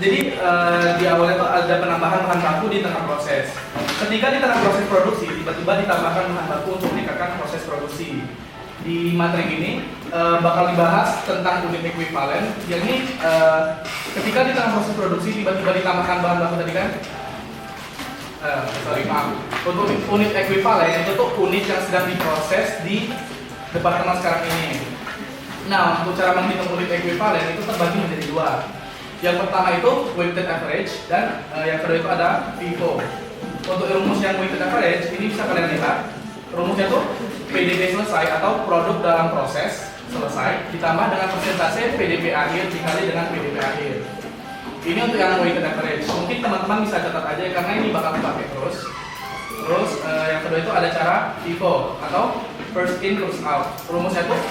Jadi di awalnya itu ada penambahan bahan baku di tengah proses. Ketika di tengah proses produksi, tiba-tiba ditambahkan bahan baku untuk meningkatkan proses produksi. Di materi ini bakal dibahas tentang unit ekuivalen, yakni ketika di tengah proses produksi tiba-tiba ditambahkan bahan baku tadi kan. Untuk unit ekuivalen itu tuh unit yang sedang diproses di departemen sekarang ini. Nah, untuk cara menghitung unit ekuivalen itu terbagi menjadi dua. Yang pertama itu weighted average dan yang kedua itu ada FIFO. Untuk rumus yang weighted average ini bisa kalian lihat. Rumusnya tuh PDP selesai atau produk dalam proses selesai ditambah dengan persentase PDP akhir dikali dengan PDP akhir. Ini untuk yang weighted average. Mungkin teman-teman bisa catat aja karena ini bakal dipakai terus. Terus yang kedua itu ada cara FIFO atau first in first out. Rumusnya tuh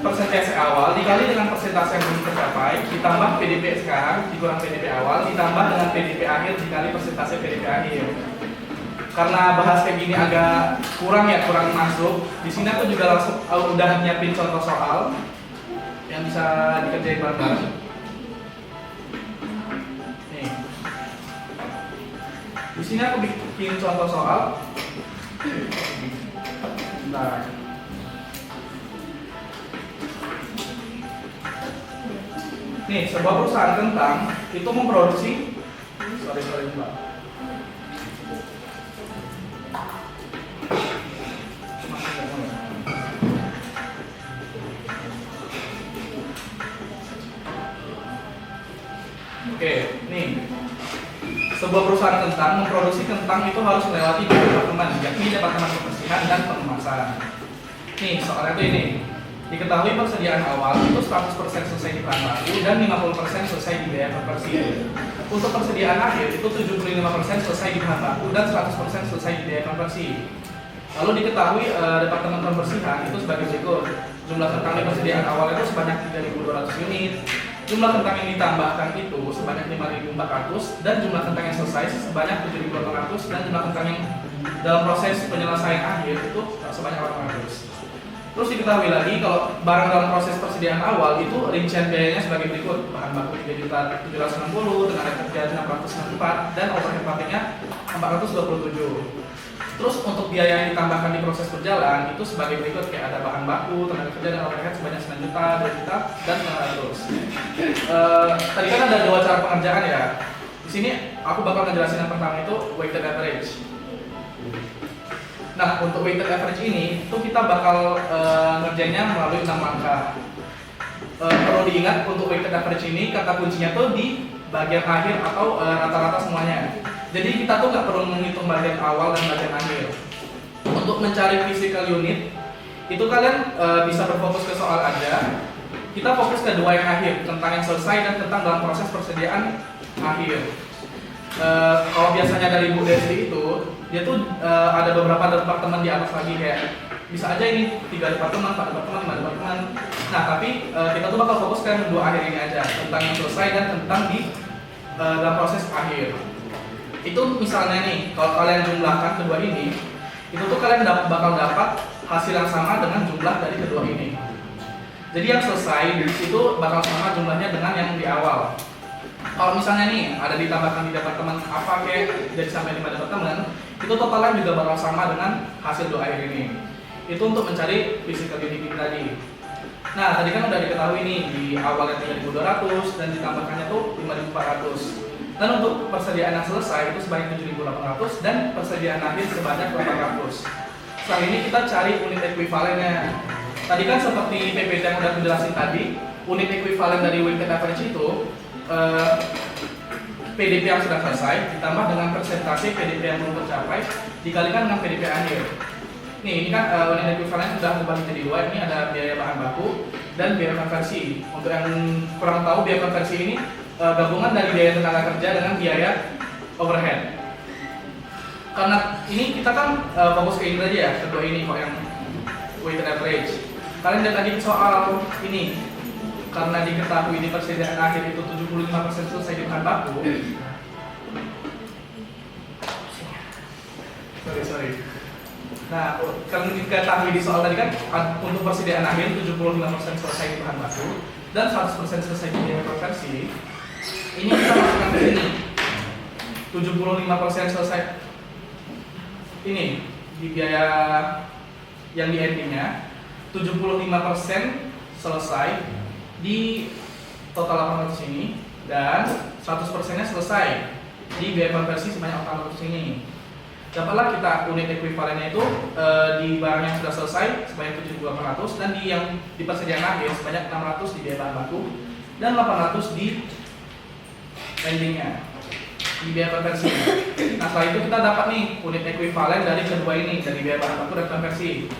persentase awal dikali dengan persentase yang belum tercapai ditambah PDP sekarang dikurang PDP awal ditambah dengan PDP akhir dikali persentase PDP akhir. Karena bahas kayak gini agak kurang masuk. Di sini aku juga langsung udah nyiapin contoh soal yang bisa dikerjain bareng-bareng. Nih. Di sini aku bikin contoh soal. Nah. Nih, sebuah perusahaan kentang itu memproduksi Mbak. Oke, nih. Sebuah perusahaan kentang memproduksi kentang itu harus melewati dua departemen, yakni departemen kebersihan dan pengemasan. Nih, soalnya itu ini. Diketahui persediaan awal itu 100% selesai di bahan baku dan 50% selesai di biaya konversi. Untuk persediaan akhir itu 75% selesai di bahan baku dan 100% selesai di biaya konversi. Lalu diketahui departemen pembersihan itu sebagai berikut. Jumlah kentang di persediaan awal itu sebanyak 3.200 unit. Jumlah kentang yang ditambahkan itu sebanyak 5.400 dan jumlah kentang yang selesai sebanyak 7.800 dan jumlah kentang yang dalam proses penyelesaian akhir itu sebanyak 800. Terus diketahui lagi kalau barang dalam proses persediaan awal itu rincian biayanya sebagai berikut. Bahan baku 3.760, tenaga kerja 694 dan overhead packingnya 427. Terus untuk biaya yang ditambahkan di proses berjalan itu sebagai berikut, kayak ada bahan baku, tenaga kerja dan overhead sebanyak 9 juta, 2 juta dan 900. Tadi kan ada dua cara pengerjaan ya. Di sini aku bakal ngejelasin yang pertama itu weighted average. Nah, untuk weighted average ini itu kita bakal ngerjainnya melalui 6 langkah. Perlu diingat untuk weighted average ini kata kuncinya tuh di bagian akhir atau rata-rata semuanya. Jadi kita tuh nggak perlu menghitung bagian awal dan bagian akhir. Untuk mencari physical unit itu kalian bisa berfokus ke soal aja. Kita fokus ke dua yang akhir, tentang yang selesai dan tentang dalam proses persediaan akhir. Kalau biasanya dari Bu Desi itu dia tuh ada beberapa departemen di atas lagi, kayak bisa aja ini 3 departemen, 4 departemen, 5 departemen. Nah, tapi kita tuh bakal fokus ke dua akhir ini aja, tentang yang selesai dan tentang di dalam proses akhir. Itu misalnya nih, kalau kalian jumlahkan kedua ini, itu tuh kalian bakal dapat hasil yang sama dengan jumlah dari kedua ini. Jadi yang selesai itu bakal sama jumlahnya dengan yang di awal. Kalau misalnya nih ada ditambahkan di departemen apa kayak jadi sampai 5 departemen, itu totalnya juga bakal sama dengan hasil dua akhir ini. Itu untuk mencari physical unit tadi. Nah, tadi kan udah diketahui nih di awalnya 3.200 dan ditambahkannya tuh 5.400. Dan untuk persediaan yang selesai itu sebanyak 7.800 dan persediaan akhir sebanyak 800. Setelah ini kita cari unit ekuivalennya. Tadi kan seperti PPT yang udah dijelasin tadi, unit ekuivalen dari weighted average itu PDP yang sudah selesai ditambah dengan persentase PDP yang belum tercapai dikalikan dengan PDP akhir. Nih, ini kan unit ekuivalen sudah terbagi jadi dua. Ini ada biaya bahan baku dan biaya konversi. Untuk yang kurang tahu, biaya konversi ini gabungan dari biaya tenaga kerja dengan biaya overhead. Karena ini kita kan fokus ke ini aja ya, kedua ini kok yang weighted average. Kalian lihat lagi soal ini, karena diketahui di persediaan akhir itu 75% selesai di bahan baku. Sorry. Nah, kalau diketahui di soal tadi kan untuk persediaan akhir 75% selesai di bahan baku dan 100% selesai di biaya konversi. Ini kita masukkan ke 75% selesai ini di biaya yang di endingnya, 75% selesai di total 800 ini, dan 100%-nya selesai di biaya konversi sebanyak 800 ini. Dapatlah kita unit ekuivalennya itu di barang yang sudah selesai sebanyak 7.800, dan di yang di persediaan akhir sebanyak 600 di biaya bahan baku dan 800 di endingnya, di biaya konversi. Nah, setelah itu kita dapat nih unit ekuivalen dari kedua ini, dari biaya bahan baku dan konversi.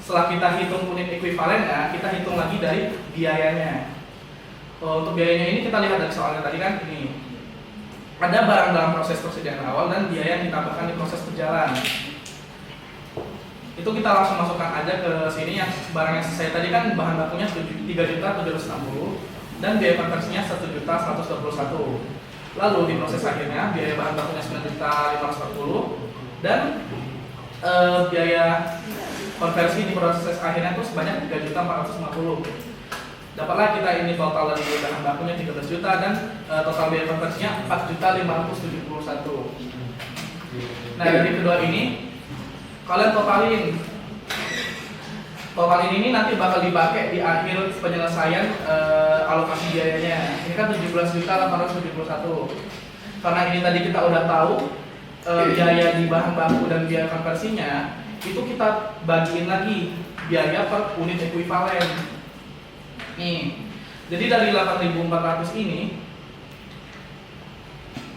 Setelah kita hitung unit ekuivalennya, kita hitung lagi dari biayanya. Untuk biayanya ini kita lihat dari soalnya tadi kan, ini ada barang dalam proses persediaan awal dan biaya yang ditambahkan di proses berjalan. Itu kita langsung masukkan aja ke sini. Yang barang yang selesai tadi kan bahan bakunya 3.760 dan biaya konversinya 1.121. Lalu di proses akhirnya biaya bahan bakunya 9.540 dan biaya konversi di proses akhirnya itu sebanyak 3.450. Dapatlah kita ini total dari bahan bakunya 13 juta dan total biaya konversinya 4.571. Nah, dari kedua ini kalian totalin ini nanti bakal dipakai di akhir penyelesaian alokasi biayanya. Ini kan 17.871. Karena ini tadi kita udah tahu biaya di bahan baku dan biaya konversinya, itu kita bagiin lagi biaya per unit ekuivalen. Nih, jadi dari 8.400 ini,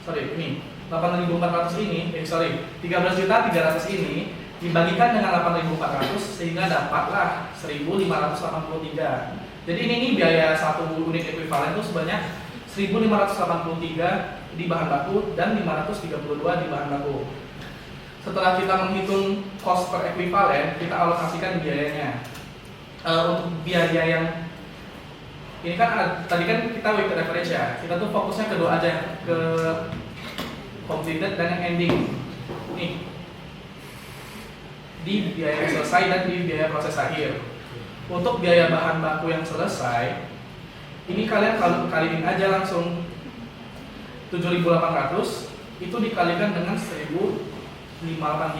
13.300 ini dibagikan dengan 8.400 sehingga dapatlah 1.583. Jadi ini biaya satu unit ekuivalen itu sebanyak 1.583 di bahan baku dan 532 di bahan baku. Setelah kita menghitung cost per ekuivalen, kita alokasikan biayanya. Untuk biaya yang ini kan tadi kan kita weighted average ya. Kita tuh fokusnya kedua aja, ke completed dan yang ending. Nih, di biaya yang selesai dan di biaya proses akhir. Untuk biaya bahan baku yang selesai, ini kalian kaliin aja langsung 7.800 itu dikalikan dengan 1.583.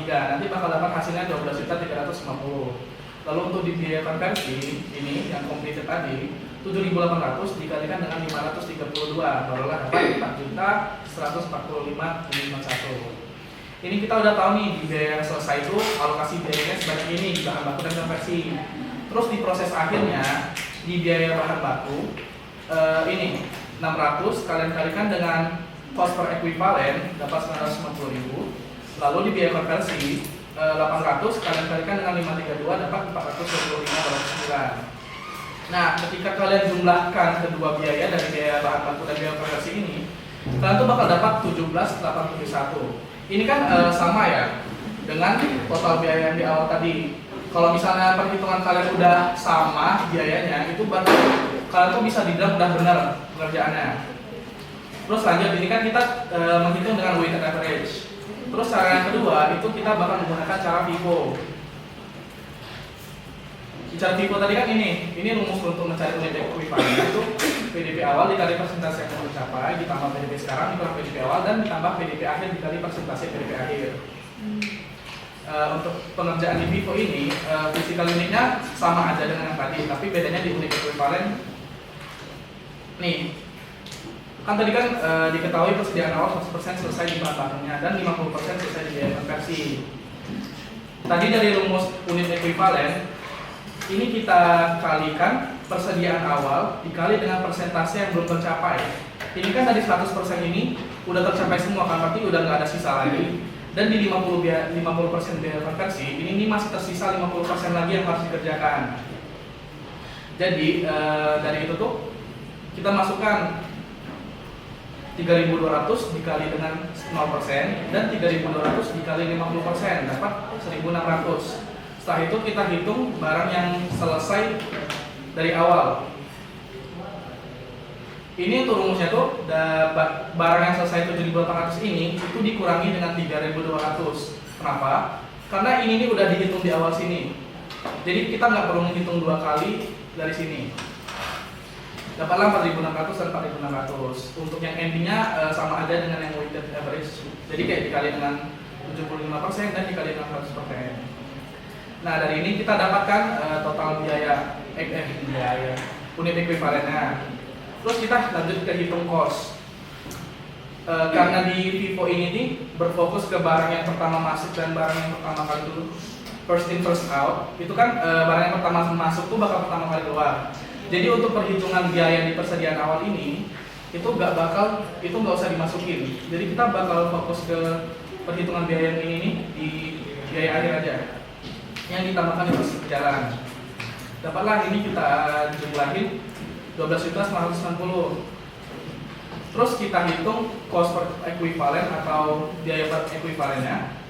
Nanti bakal dapat hasilnya 12.350. Lalu untuk di biaya konversi ini yang completed tadi 7.800 dikalikan dengan 532, barulah dapat 4.145.51. Ini kita udah tahu nih di biaya yang selesai itu alokasi biayanya sebanyak ini di bahan baku dan konversi. Terus di proses akhirnya di biaya bahan baku ini 600 kalian kalikan dengan cost per ekuivalen dapat 950.000. Lalu di biaya konversi 800 kalian kalikan dengan 532 dapat 425.9. Nah, ketika kalian jumlahkan kedua biaya dari biaya bahan baku dan biaya konversi ini, kalian tuh bakal dapat 17.871. Ini kan sama ya dengan total biaya yang di awal tadi. Kalau misalnya perhitungan kalian udah sama biayanya, itu berarti kalian tuh bisa dibilang udah benar pengerjaannya. Terus lanjut, ini kan kita menghitung dengan weighted average. Terus cara yang kedua itu kita bakal menggunakan cara FIFO. Cara FIFO tadi kan ini rumus untuk mencari unit ekuivalen itu PDP awal dikali persentase yang tercapai ditambah PDP sekarang dikali PDP awal dan ditambah PDP akhir dikali persentase PDP akhir. Untuk pengerjaan di FIFO ini physical unitnya sama aja dengan yang tadi, tapi bedanya di unit ekuivalen. Nih, kan tadi kan diketahui persediaan awal 100% selesai di bahan bakunya dan 50% selesai di biaya konversi. Tadi dari rumus unit ekuivalen ini kita kalikan persediaan awal dikali dengan persentase yang belum tercapai. Ini kan tadi 100% ini udah tercapai semua kan, berarti udah nggak ada sisa lagi. Dan di 50% biaya konversi ini masih tersisa 50% lagi yang harus dikerjakan. Jadi dari itu tuh kita masukkan 3.200 dikali dengan 0% dan 3.200 dikali 50% dapat 1.600. Setelah itu kita hitung barang yang selesai dari awal. Ini untuk rumusnya tuh barang yang selesai 7.800 ini itu dikurangi dengan 3.200. Kenapa? Karena ini udah dihitung di awal sini. Jadi kita nggak perlu menghitung dua kali dari sini. Dapatlah 4.600 dan 4.600. Untuk yang endingnya sama aja dengan yang weighted average. Jadi kayak dikali dengan 75% dan dikali dengan 100%. Nah, dari ini kita dapatkan total biaya unit ekuivalennya. Terus kita lanjut ke hitung cost. Karena di FIFO ini nih berfokus ke barang yang pertama masuk dan barang yang pertama kali dulu, first in first out. Itu kan barang yang pertama masuk tuh bakal pertama kali keluar. Jadi untuk perhitungan biaya di persediaan awal ini itu nggak usah dimasukin. Jadi kita bakal fokus ke perhitungan biaya yang ini nih di biaya akhir aja, yang ditambahkan di proses berjalan. Dapatlah ini kita jumlahin 12.990. Terus kita hitung cost per ekuivalen atau biaya per ekuivalennya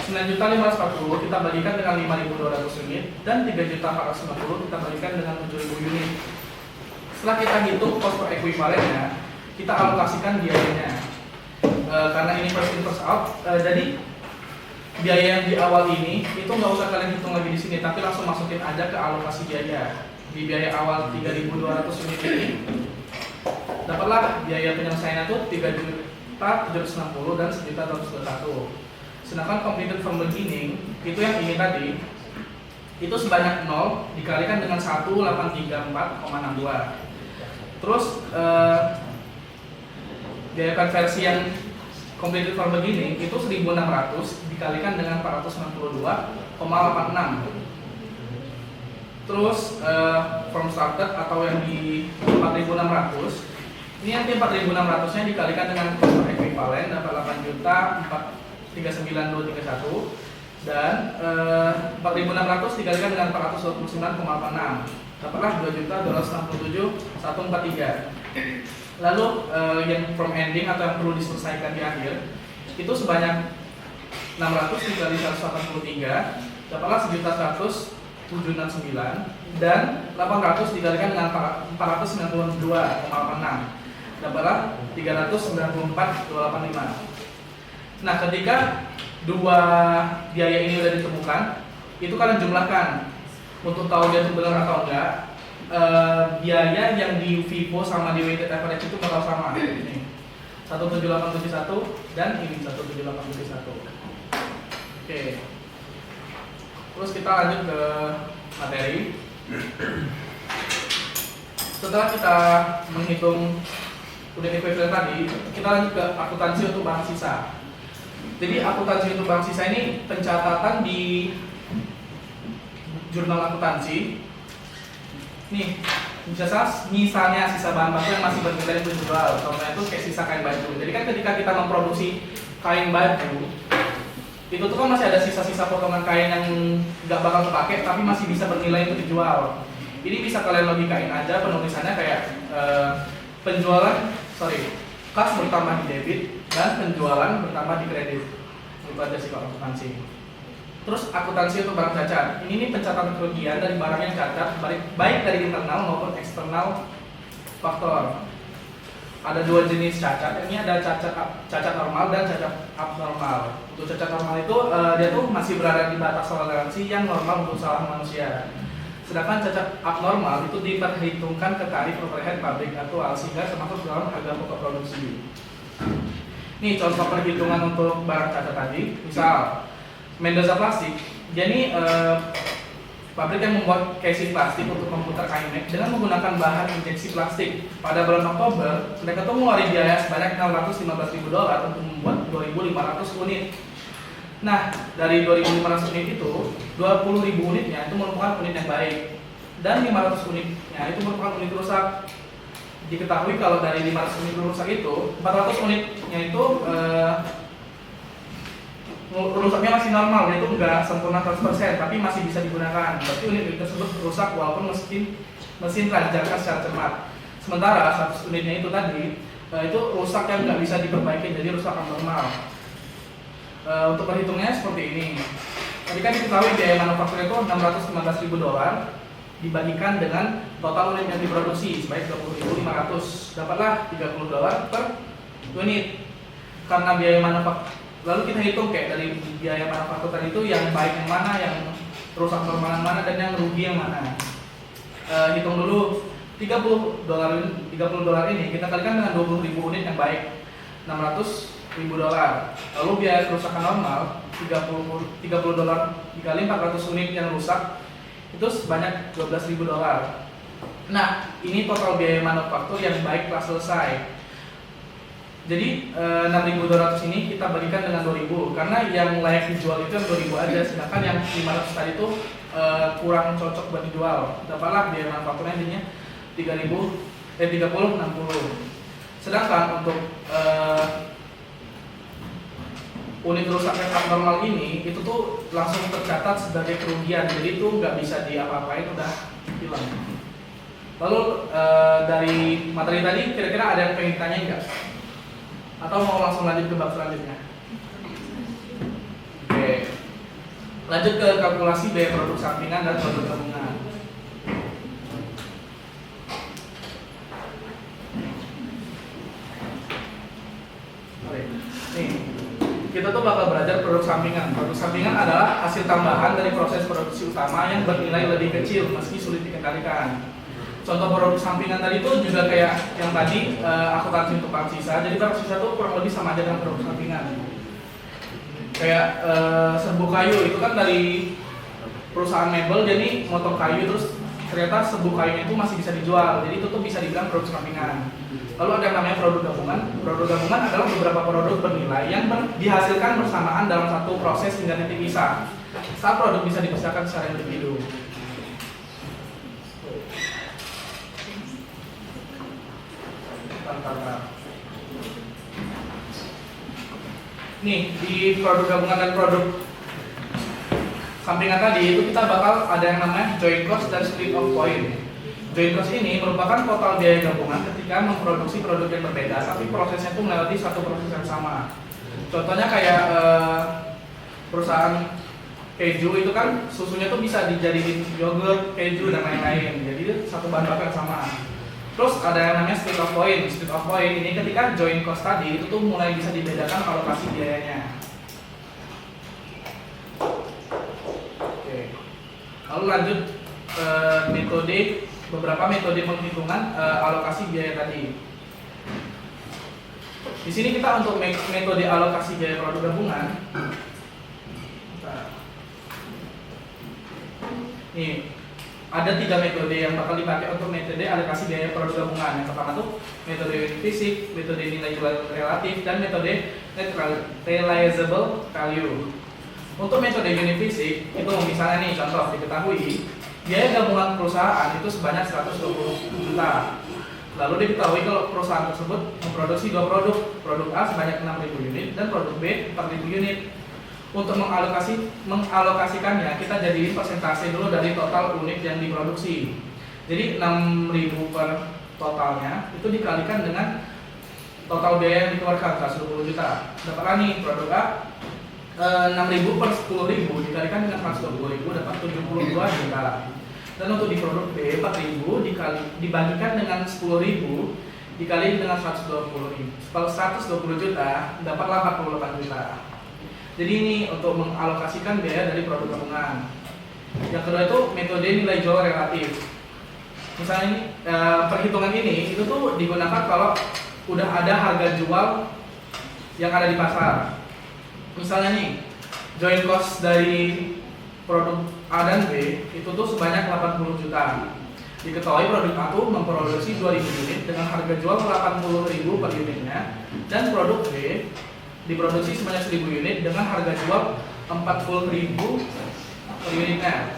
9.540 kita bagikan dengan 5.200 unit dan 3.490 kita bagikan dengan 7.000 unit. Setelah kita hitung cost per ekuivalennya, kita alokasikan biayanya. Karena ini first in first out, jadi biaya yang di awal ini itu nggak usah kalian hitung lagi di sini, tapi langsung masukin aja ke alokasi biaya. Di biaya awal 3.200 unit ini dapatlah biaya penyelesaiannya tuh 3.760 dan 1.221. Sedangkan completed from beginning itu yang ini tadi itu sebanyak 0 dikalikan dengan 1834,62. Terus biaya konversi yang completed from beginning itu 1.600 dikalikan dengan 462,86. Terus from started atau yang di 4.600 ini nanti 4.600 nya dikalikan dengan cost per ekuivalen dapat 8.39231 dan 4.600 dikalikan dengan 429,86 dapatlah 2.267.143. Lalu yang from ending atau yang perlu diselesaikan di akhir itu sebanyak 600 dikali 183 dapatlah 1.100.769 dan 800 dikalikan dengan 492,86 dapatlah 394,285. Nah, ketika dua biaya ini sudah ditemukan, itu kalian jumlahkan untuk tahu dia itu benar atau enggak. Biaya yang di FIFO sama di weighted average itu bakal sama. Ini 17871 dan ini 17871. Oke. Terus kita lanjut ke materi. Setelah kita menghitung unit ekuivalen tadi, kita lanjut ke akuntansi untuk barang sisa. Jadi akuntansi untuk barang sisa ini pencatatan di jurnal akuntansi. Nih, misalnya sisa bahan baku yang masih bernilai untuk dijual, contohnya itu kayak sisa kain baju. Jadi kan ketika kita memproduksi kain baju, itu tuh kan masih ada sisa-sisa potongan kain yang nggak bakal kepake tapi masih bisa bernilai untuk dijual. Ini bisa kalian logikain aja penulisannya kayak kas bertambah di debit dan penjualan bertambah di kredit. Itu aja sih kalau akuntansi. Terus akuntansi untuk barang cacat. Ini nih pencatatan kerugian dari barang yang cacat baik dari internal maupun eksternal faktor. Ada dua jenis cacat. Ini ada cacat normal dan cacat abnormal. Untuk cacat normal itu dia tuh masih berada di batas toleransi yang normal untuk salah manusia. Sedangkan cacat abnormal itu diperhitungkan ke tarif overhead pabrik atau sehingga termasuk dalam harga pokok produksi. Nih contoh perhitungan untuk barang cacat tadi, misal Mendoza Plastik. Jadi pabrik yang membuat casing plastik untuk komputer iMac dengan menggunakan bahan injeksi plastik. Pada bulan Oktober, mereka tuh mengeluarkan biaya sebanyak $615.000 untuk membuat 2.500 unit. Nah, dari 2.500 unit itu, 20.000 unitnya itu merupakan unit yang baik dan 500 unitnya itu merupakan unit rusak. Diketahui kalau dari 500 unit rusak itu, 400 unitnya itu rusaknya masih normal, yaitu enggak sempurna 100%, tapi masih bisa digunakan. Berarti unit tersebut rusak walaupun mesin telah dijaga secara cermat. Sementara 100 unitnya itu tadi, itu rusak yang nggak bisa diperbaiki, jadi rusak abnormal. Untuk perhitungnya seperti ini. Tadi kan diketahui biaya manufaktur itu $615.000 dibagikan dengan total unit yang diproduksi sebanyak 20.500, dapatlah $30 per unit. Karena biaya manufaktur, lalu kita hitung kayak dari biaya manufaktur tadi itu yang baik yang mana, yang rusak normal yang mana, dan yang rugi yang mana. Hitung dulu $30 ini kita kalikan dengan 20.000 unit yang baik, $600.000. Lalu biaya kerusakan normal $30 dikali 400 unit yang rusak itu sebanyak $12.000. Nah, ini total biaya manufaktur yang baik telah selesai. Jadi 6.200 ini kita bagikan dengan 2.000 karena yang layak dijual itu yang 2.000 aja, sedangkan yang 500 tadi itu kurang cocok buat dijual. Dapatlah biaya manufakturnya jadinya 30 60. Sedangkan untuk unit rusak yang abnormal ini itu tuh langsung tercatat sebagai kerugian, jadi itu nggak bisa diapa-apain, udah hilang. Lalu dari materi tadi kira-kira ada yang pengen ditanyain nggak? Atau mau langsung lanjut ke bab selanjutnya? Oke, lanjut ke kalkulasi biaya produk sampingan dan produk gabungan. Oke, nih kita tuh bakal belajar produk sampingan. Produk sampingan adalah hasil tambahan dari proses produksi utama yang bernilai lebih kecil meski sulit dikendalikan. Contoh produk sampingan tadi itu juga kayak yang tadi akuntansi untuk barang sisa. Jadi barang sisa itu kurang lebih sama aja dengan produk sampingan. Kayak serbuk kayu itu kan dari perusahaan mebel, jadi motong kayu terus ternyata serbuk kayunya itu masih bisa dijual. Jadi itu tuh bisa dibilang produk sampingan. Lalu ada yang namanya produk gabungan. Produk gabungan adalah beberapa produk bernilai yang dihasilkan bersamaan dalam satu proses hingga titik pisah. Saat produk bisa dipisahkan secara individu. Nih, di produk gabungan dan produk sampingan tadi itu kita bakal ada yang namanya joint cost dan split of point. Joint cost ini merupakan total biaya gabungan ketika memproduksi produk yang berbeda, tapi prosesnya itu melewati satu proses yang sama. Contohnya kayak perusahaan keju itu kan susunya tuh bisa dijadiin yogurt, keju dan lain-lain. Jadi satu bahan bakar yang sama. Terus ada yang namanya split of point. Split of point ini ketika joint cost tadi itu tuh mulai bisa dibedakan alokasi biayanya. Oke. Lalu lanjut beberapa metode penghitungan alokasi biaya tadi. Di sini kita untuk metode alokasi biaya produk gabungan. Nih. Ada 3 metode yang bakal dipakai untuk metode alokasi biaya produk gabungan. Yang pertama tuh metode unit fisik, metode nilai jual relatif, dan metode net realizable value. Untuk metode unit fisik itu misalnya nih contoh diketahui biaya gabungan perusahaan itu sebanyak 120 juta. Lalu diketahui kalau perusahaan tersebut memproduksi 2 produk, produk A sebanyak 6.000 unit dan produk B 4.000 unit. Untuk mengalokasikannya kita jadiin persentase dulu dari total unit yang diproduksi. Jadi 6.000 per totalnya itu dikalikan dengan total biaya yang dikeluarkan 120 juta. Dapatlah nih produk A 6.000 per 10.000 dikalikan dengan 120.000 dapat 72 juta. Dan untuk di produk B 4.000 dibagikan dengan 10.000 dikali dengan 120.000. Kalau 120 juta dapatlah 48 juta. Jadi ini untuk mengalokasikan biaya dari produk gabungan. Yang kedua itu metode nilai jual relatif. Misalnya ini perhitungan ini itu tuh digunakan kalau udah ada harga jual yang ada di pasar. Misalnya nih joint cost dari produk A dan B itu tuh sebanyak 80 juta. Diketahui produk A tuh memproduksi 2.000 unit dengan harga jual 80.000 per unitnya, dan produk B diproduksi sebanyak 1.000 unit dengan harga jual 40.000 per unitnya.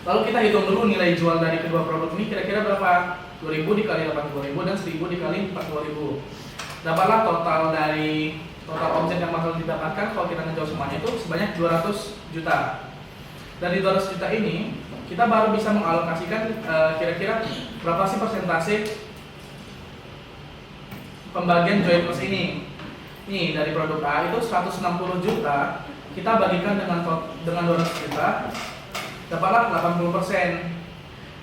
Lalu kita hitung dulu nilai jual dari kedua produk ini kira-kira berapa? 2.000 dikali 80.000 dan 1.000 dikali 40.000. Dapatlah total dari total omset yang bakal didapatkan kalau kita ngejual semuanya itu sebanyak 200 juta. Dari 200 juta ini kita baru bisa mengalokasikan kira-kira berapa sih persentase pembagian joint cost ini. Nih dari produk A itu 160 juta kita bagikan dengan 200 juta dapatlah 80%.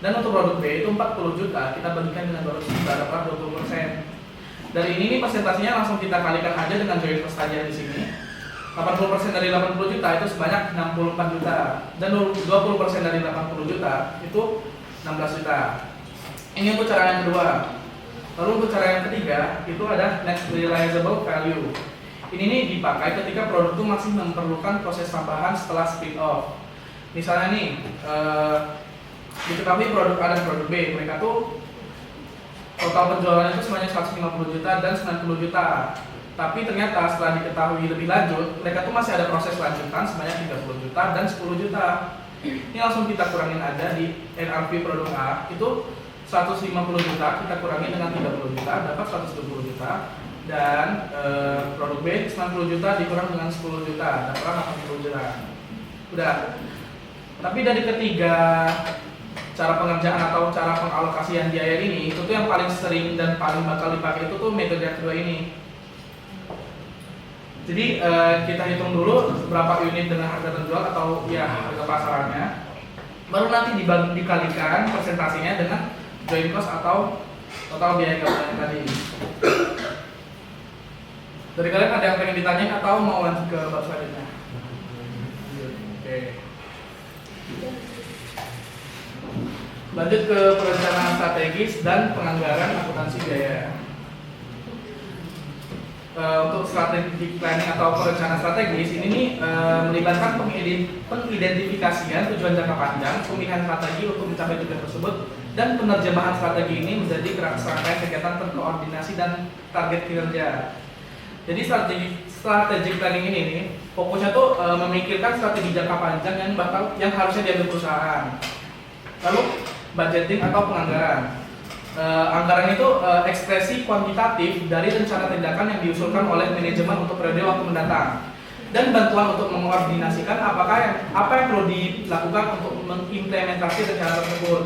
Dan untuk produk B itu 40 juta kita bagikan dengan 200 juta dapat 20%. Dari ini nih persentasenya langsung kita kalikan aja dengan joint cost aja di sini. 80% dari 80 juta itu sebanyak 64 juta dan 20% dari 80 juta itu 16 juta. Ini untuk cara yang kedua. Lalu untuk cara yang ketiga itu ada net realizable value. Ini nih dipakai ketika produk itu masih memerlukan proses tambahan setelah spin off. Misalnya nih, diketahui produk A dan produk B, mereka tuh total penjualannya itu sebanyak 150 juta dan 90 juta. Tapi ternyata setelah diketahui lebih lanjut, mereka tuh masih ada proses lanjutan sebanyak 30 juta dan 10 juta. Ini langsung kita kurangin aja di NRV produk A itu 150 juta, kita kurangi dengan 30 juta, dapat 120 juta. Dan produk B 90 juta dikurang dengan 10 juta, dapat 80 juta. Udah. Tapi dari ketiga cara pengerjaan atau cara pengalokasian biaya ini, itu tuh yang paling sering dan paling bakal dipakai itu tuh metode yang kedua ini. Jadi kita hitung dulu berapa unit dengan harga terjual atau ya harga pasarannya, baru nanti dikalikan presentasinya dengan joint cost atau total biaya gabungan tadi. Dari kalian ada yang pengen ditanyain atau mau lanjut ke bab selanjutnya? Oke. Lanjut ke perencanaan strategis dan penganggaran akuntansi biaya. Untuk strategic planning atau perencanaan strategis ini nih melibatkan pengidentifikasian tujuan jangka panjang, pemilihan strategi untuk mencapai tujuan tersebut, dan penerjemahan strategi ini menjadi kerangkaian kegiatan terkoordinasi dan target kinerja. Jadi strategic planning ini nih fokusnya tuh memikirkan strategi jangka panjang yang harusnya diambil perusahaan. Lalu budgeting atau penganggaran. Anggaran itu ekspresi kuantitatif dari rencana tindakan yang diusulkan oleh manajemen untuk periode waktu mendatang, dan bantuan untuk mengkoordinasikan apa yang perlu dilakukan untuk mengimplementasi rencana tersebut.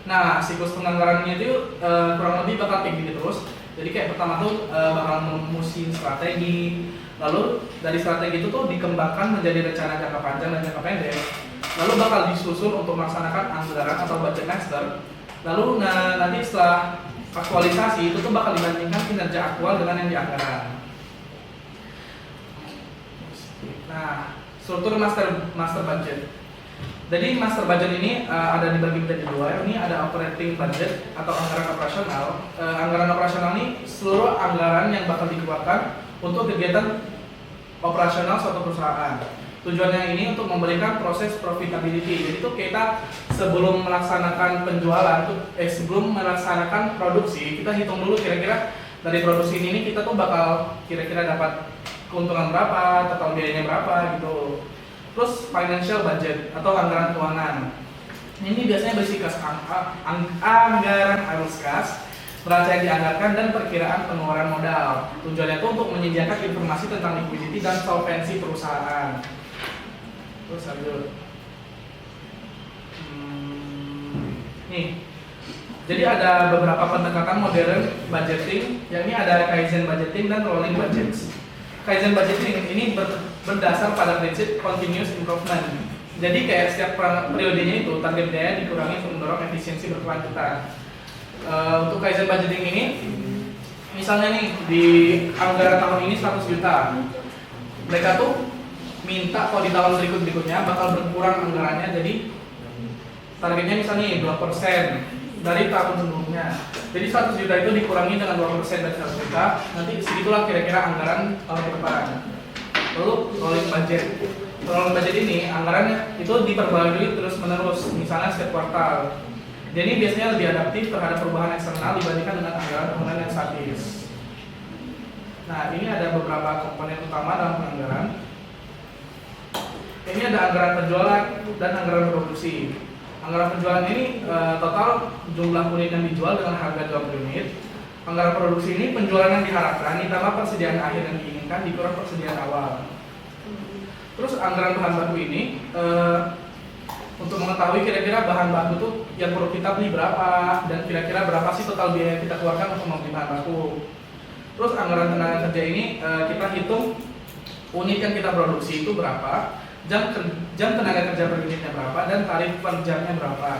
Nah, siklus penganggarannya itu kurang lebih bakal kayak gini terus. Jadi kayak pertama tuh bakal memusin strategi, lalu dari strategi itu tuh dikembangkan menjadi rencana jangka panjang dan jangka pendek, lalu bakal disusun untuk melaksanakan anggaran atau budget master. Lalu nanti setelah aktualisasi itu tuh bakal dibandingkan kinerja aktual dengan yang di anggaran. Nah, struktur master budget. Jadi master budget ini ada dibagi menjadi dua. Ini ada operating budget atau anggaran operasional. Anggaran operasional ini seluruh anggaran yang bakal dikeluarkan untuk kegiatan operasional suatu perusahaan. Tujuannya ini untuk memberikan proses profitability. Jadi itu kita sebelum melaksanakan penjualan, sebelum melaksanakan produksi, kita hitung dulu kira-kira dari produksi ini kita tuh bakal kira-kira dapat keuntungan berapa, total biayanya berapa gitu. Terus financial budget atau anggaran keuangan. Ini biasanya berisi anggaran arus kas, neraca yang dianggarkan, dan perkiraan pengeluaran modal. Tujuannya itu untuk menyediakan informasi tentang liquidity dan solvensi perusahaan. Terus lanjut. Nih, jadi ada beberapa pendekatan modern budgeting, yakni ada Kaizen budgeting dan rolling budgets. Kaizen budgeting ini berdasar pada prinsip continuous improvement. Jadi kayak setiap periodenya itu target biaya dikurangi untuk mendorong efisiensi berkelanjutan. Untuk Kaizen budgeting ini, misalnya nih di anggaran tahun ini 100 juta, mereka tuh minta kalau di tahun berikutnya bakal berkurang anggarannya, jadi targetnya misalnya 2% dari tahun sebelumnya. Jadi 100 juta itu dikurangi dengan 2% dari 100 juta, nanti segitulah kira-kira anggaran tahun ke depan. Lalu rolling budget. Rolling budget ini anggarannya itu diperbarui terus menerus, misalnya setiap kuartal. Jadi biasanya lebih adaptif terhadap perubahan eksternal dibandingkan dengan anggaran tahunan yang statis. Nah, ini ada beberapa komponen utama dalam penganggaran. Ini ada anggaran penjualan dan anggaran produksi. Anggaran penjualan ini total jumlah unit yang dijual dengan harga jual per unit. Anggaran produksi ini penjualan yang diharapkan ditambah persediaan akhir yang diinginkan dikurang persediaan awal. Terus anggaran bahan baku ini untuk mengetahui kira-kira bahan baku tuh yang perlu kita beli berapa, dan kira-kira berapa sih total biaya kita keluarkan untuk membeli bahan baku. Terus anggaran tenaga kerja ini kita hitung unit yang kita produksi itu berapa, jam tenaga kerja per unitnya berapa, dan tarif per jamnya berapa.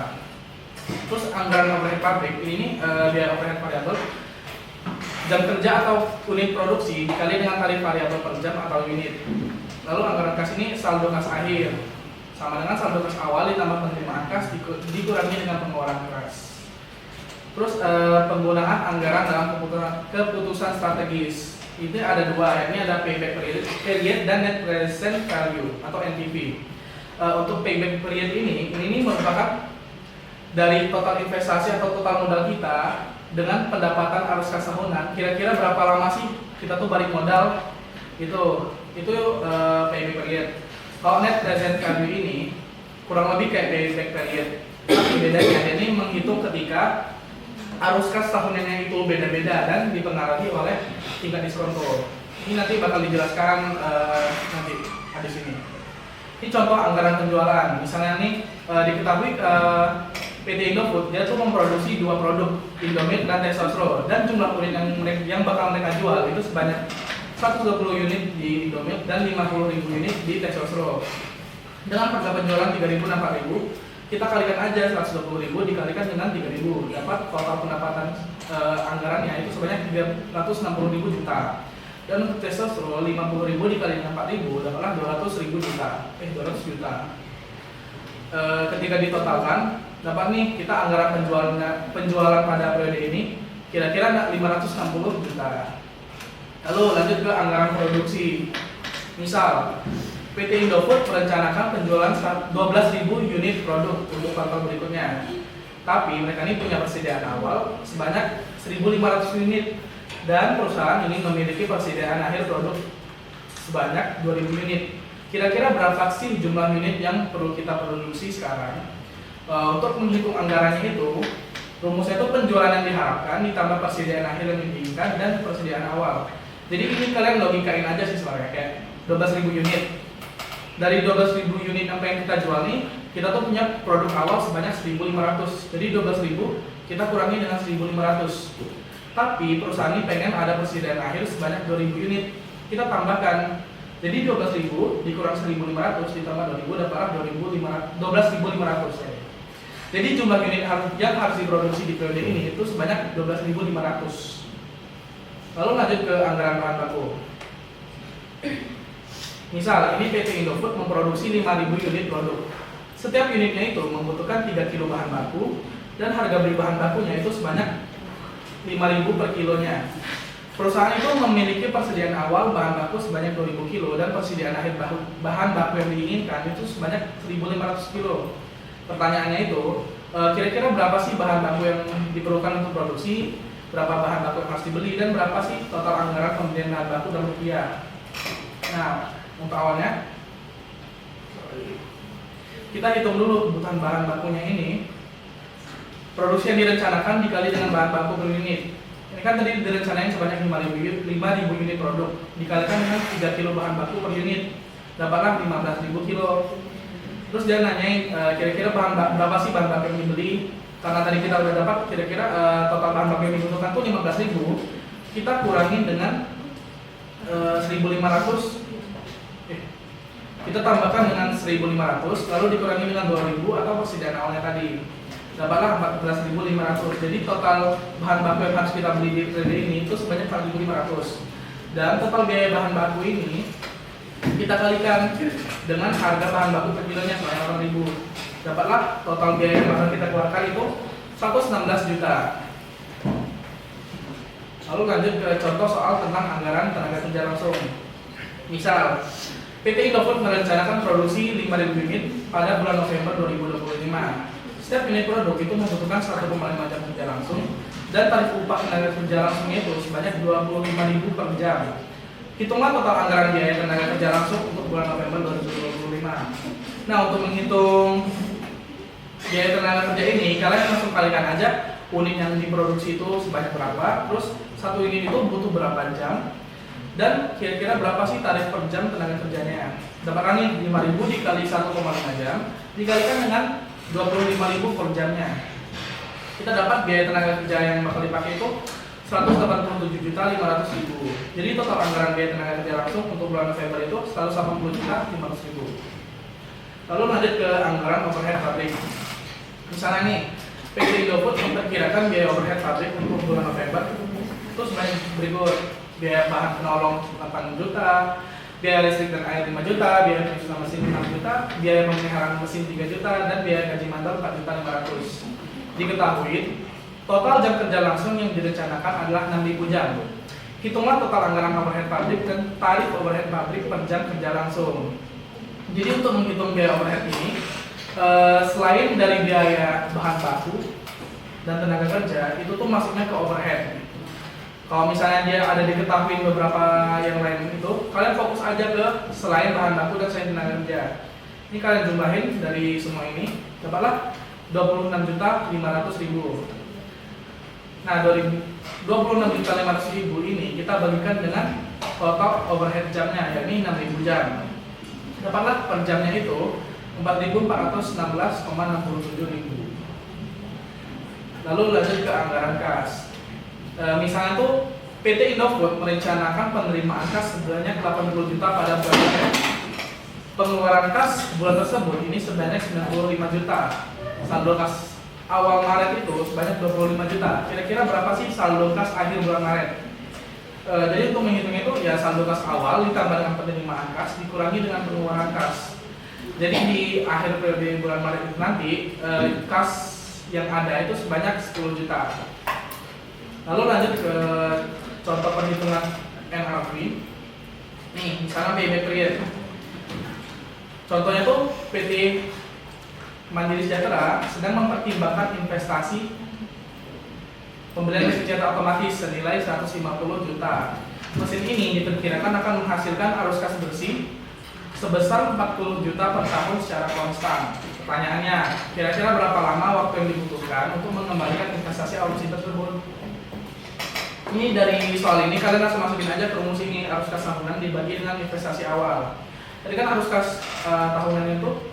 Terus anggaran overhead pabrik ini biaya overhead variabel, jam kerja atau unit produksi dikali dengan tarif variabel per jam atau unit. Lalu anggaran kas ini saldo kas akhir, sama dengan saldo kas awal ditambah penerimaan kas dikurangi dengan pengeluaran kas. Terus penggunaan anggaran dalam keputusan strategis. Ini ada dua, yakni ada payback period dan net present value atau NPV. Untuk payback period ini merupakan dari total investasi atau total modal kita dengan pendapatan arus kas tahunan. Kira-kira berapa lama sih kita tuh balik modal? Itu payback period. Kalau net present value ini kurang lebih kayak payback period. Tapi bedanya ini menghitung ketika arus kas tahunannya itu beda-beda dan dipengaruhi oleh tingkat diskonto. Ini nanti bakal dijelaskan nanti di sini. Ini contoh anggaran penjualan. Misalnya nih diketahui PT Indofood dia tuh memproduksi dua produk, Indomie dan Tesosro, dan jumlah unit yang bakal mereka jual itu sebanyak 120 unit di Indomie dan 50.000 unit di Tesosro. Dengan harga penjualan 3.000 dan 4.000, kita kalikan aja 120.000 dikalikan dengan 3.000, dapat total pendapatan anggarannya itu sebanyak 360.000 juta. Dan untuk Tesosro 50.000 dikali dengan 4.000 dapatlah 200.000 juta. 200 juta. Ketika ditotalkan dapat nih kita anggaran penjualan pada periode ini kira-kira 560 juta. Lalu lanjut ke anggaran produksi. Misal PT Indofood merencanakan penjualan 12.000 unit produk untuk kuartal berikutnya. Tapi mereka ini punya persediaan awal sebanyak 1.500 unit dan perusahaan ini memiliki persediaan akhir produk sebanyak 2.000 unit. Kira-kira berapa sih jumlah unit yang perlu kita produksi sekarang? Untuk menghitung anggarannya itu, rumusnya itu penjualan yang diharapkan ditambah persediaan akhir yang diinginkan dan persediaan awal. Jadi ini kalian logikain aja sih sebenarnya kayak 12.000 unit. Dari 12.000 unit apa yang kita jual nih, kita tuh punya produk awal sebanyak 1.500. Jadi 12.000 kita kurangi dengan 1.500. Tapi perusahaan ini pengen ada persediaan akhir sebanyak 2.000 unit. Kita tambahkan. Jadi 12.000 dikurang 1.500 ditambah 2.000 dapatlah 12.500. Jadi jumlah unit yang harus diproduksi di periode ini itu sebanyak 12.500. Lalu lanjut ke anggaran bahan baku. Misal, ini PT Indofood memproduksi 5.000 unit produk. Setiap unitnya itu membutuhkan 3 kilo bahan baku dan harga beli bahan bakunya itu sebanyak 5.000 per kilonya. Perusahaan itu memiliki persediaan awal bahan baku sebanyak 2.000 kilo dan persediaan akhir bahan baku yang diinginkan itu sebanyak 1.500 kilo. Pertanyaannya itu, kira-kira berapa sih bahan baku yang diperlukan untuk produksi, berapa bahan baku yang harus dibeli, dan berapa sih total anggaran pembelian bahan baku dalam rupiah. Nah, untuk awalnya kita hitung dulu kebutuhan bahan bakunya ini. Produksi yang direncanakan dikali dengan bahan baku per unit. Ini kan tadi direncanain sebanyak 5.000 unit produk dikalikan dengan 3 kilo bahan baku per unit, dapatlah 15.000 kilo. Terus dia nanyain kira-kira berapa sih bahan baku yang dibeli. Karena tadi kita udah dapat kira-kira total bahan baku yang dibutuhkan tuh 15.000, kita kurangin dengan 1.500. Kita tambahkan dengan 1.500 lalu dikurangi dengan 2.000 atau persediaan awalnya tadi, dapatlah 14.500. Jadi total bahan baku yang harus kita beli di periode ini itu sebanyak 4.500. Dan total biaya bahan baku ini kita kalikan dengan harga bahan baku per kilonya sebanyak 8.000. Dapatlah total biaya yang bakal kita keluarkan itu 116 juta. Lalu lanjut ke contoh soal tentang anggaran tenaga kerja langsung. Misal, PT Indofood merencanakan produksi 5.000 unit pada bulan November 2025. Setiap unit produk itu membutuhkan 1,5 jam kerja langsung dan tarif upah tenaga kerja langsungnya itu sebanyak 25.000 per jam. Hitunglah total anggaran biaya tenaga kerja langsung untuk bulan November 2025. Nah, untuk menghitung biaya tenaga kerja ini, kalian langsung kalikan aja unit yang diproduksi itu sebanyak berapa, terus satu unit itu butuh berapa jam, dan kira-kira berapa sih tarif per jam tenaga kerjanya. Dapatkan nih 5.000 dikali 1,5 jam dikalikan dengan 25.000 per jamnya. Kita dapat biaya tenaga kerja yang bakal dipakai itu 187.500.000. Jadi total anggaran biaya tenaga kerja langsung untuk bulan November itu 180.500.000. Lalu lanjut ke anggaran overhead pabrik. Misalnya nih, PT Indofood memperkirakan biaya overhead pabrik untuk bulan November itu sebanyak berikut: biaya bahan penolong 8 juta, biaya listrik dan air 5 juta, biaya penyesuaian mesin 6 juta, biaya pemeliharaan mesin 3 juta, dan biaya gaji mandor 4.500.000. Diketahui Total jam kerja langsung yang direncanakan adalah 6.000 jam. Hitunglah total anggaran overhead pabrik dan tarif overhead pabrik per jam kerja langsung. Jadi untuk menghitung biaya overhead ini, selain dari biaya bahan baku dan tenaga kerja, itu tuh masuknya ke overhead. Kalau misalnya dia ada diketahui beberapa yang lain itu, kalian fokus aja ke selain bahan baku dan selain tenaga kerja. Ini kalian jumlahin dari semua ini, dapatlah 26.500.000. Nah, dari 26.500.000 ini kita bagikan dengan total overhead jamnya, yakni 6.000 jam. Dapatlah per jamnya itu 4.416,67.000. Lalu lanjut ke anggaran kas. Misalnya tuh PT Indofood merencanakan penerimaan kas sebanyak 80 juta pada bulan Maret. Pengeluaran kas bulan tersebut ini sebanyak 95 juta. Saldo kas awal Maret itu sebanyak 25 juta. Kira-kira berapa sih saldo kas akhir bulan Maret? Jadi untuk menghitung itu ya saldo kas awal ditambah dengan penerimaan kas dikurangi dengan pengeluaran kas. Jadi di akhir periode bulan Maret itu nanti kas yang ada itu sebanyak 10 juta. Lalu lanjut ke contoh perhitungan NRV. Nih, misalnya payback period. Contohnya tuh PT Mandiri Sejahtera sedang mempertimbangkan investasi pembelian mesin cetak otomatis senilai 150 juta. Mesin ini diperkirakan akan menghasilkan arus kas bersih sebesar 40 juta per tahun secara konstan. Pertanyaannya, kira-kira berapa lama waktu yang dibutuhkan untuk mengembalikan investasi arus tersebut? Ini dari soal ini kalian langsung masukin aja ke rumus ini, arus kas tahunan dibagi dengan investasi awal. Tadi kan arus kas tahunan itu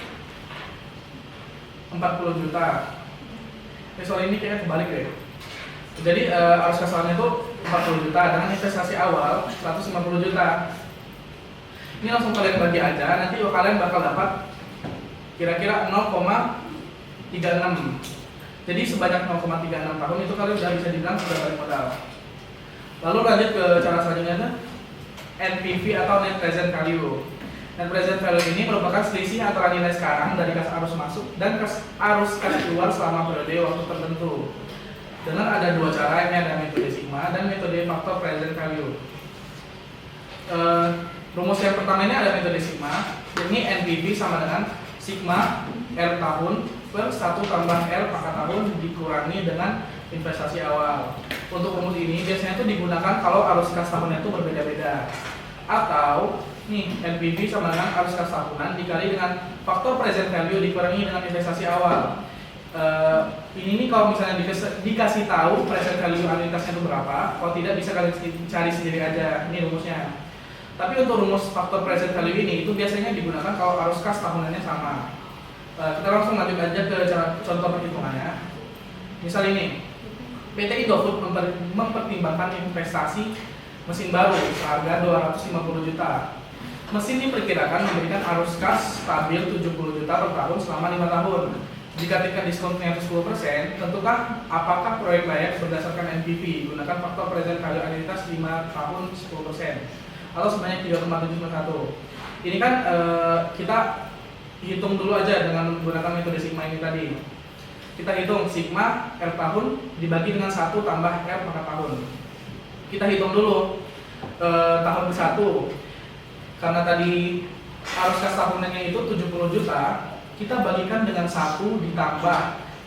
40 juta. Soal ini kayaknya kebalik deh. Jadi arus kas tahunan itu 40 juta dengan investasi awal 150 juta. Ini langsung kalian bagi aja, nanti kalian bakal dapat kira-kira 0,36. Jadi sebanyak 0,36 tahun itu kalian sudah bisa dibilang sudah balik modal. Lalu lanjut ke cara selanjutnya, NPV atau Net Present Value. Net Present Value ini merupakan selisih antara nilai sekarang dari kas arus masuk dan arus kas keluar selama periode waktu tertentu. Dengan ada dua cara, ini ada metode sigma dan metode faktor present value. Rumus yang pertama ini ada metode sigma, ini NPV sama dengan sigma R tahun per 1 tambah R pangkat tahun dikurangi dengan investasi awal. Untuk rumus ini biasanya itu digunakan kalau arus kas tahunnya itu berbeda-beda. Atau nih NPV sama dengan arus kas tahunan dikali dengan faktor present value dikurangi dengan investasi awal. Ini nih kalau misalnya dikasih tahu present value anuitasnya itu berapa, kalau tidak bisa kalian cari sendiri aja. Ini rumusnya. Tapi untuk rumus faktor present value ini itu biasanya digunakan kalau arus kas tahunannya sama. Kita langsung lanjut aja ke contoh perhitungannya. Misal ini, PT Indofood mempertimbangkan investasi mesin baru seharga 250 juta. Mesin diperkirakan memberikan arus kas stabil 70 juta per tahun selama 5 tahun. Jika tingkat diskonnya 10%, tentukan apakah proyek layak berdasarkan NPV. Gunakan faktor present value anuitas 5 tahun 10%. Atau sebanyak 3,791. Ini kan kita hitung dulu aja dengan menggunakan metode sigma ini tadi. Kita hitung sigma R tahun dibagi dengan 1 tambah R pangkat tahun. Kita hitung dulu tahun ke-1. Karena tadi arus kas tahunannya itu 70 juta, kita bagikan dengan 1 ditambah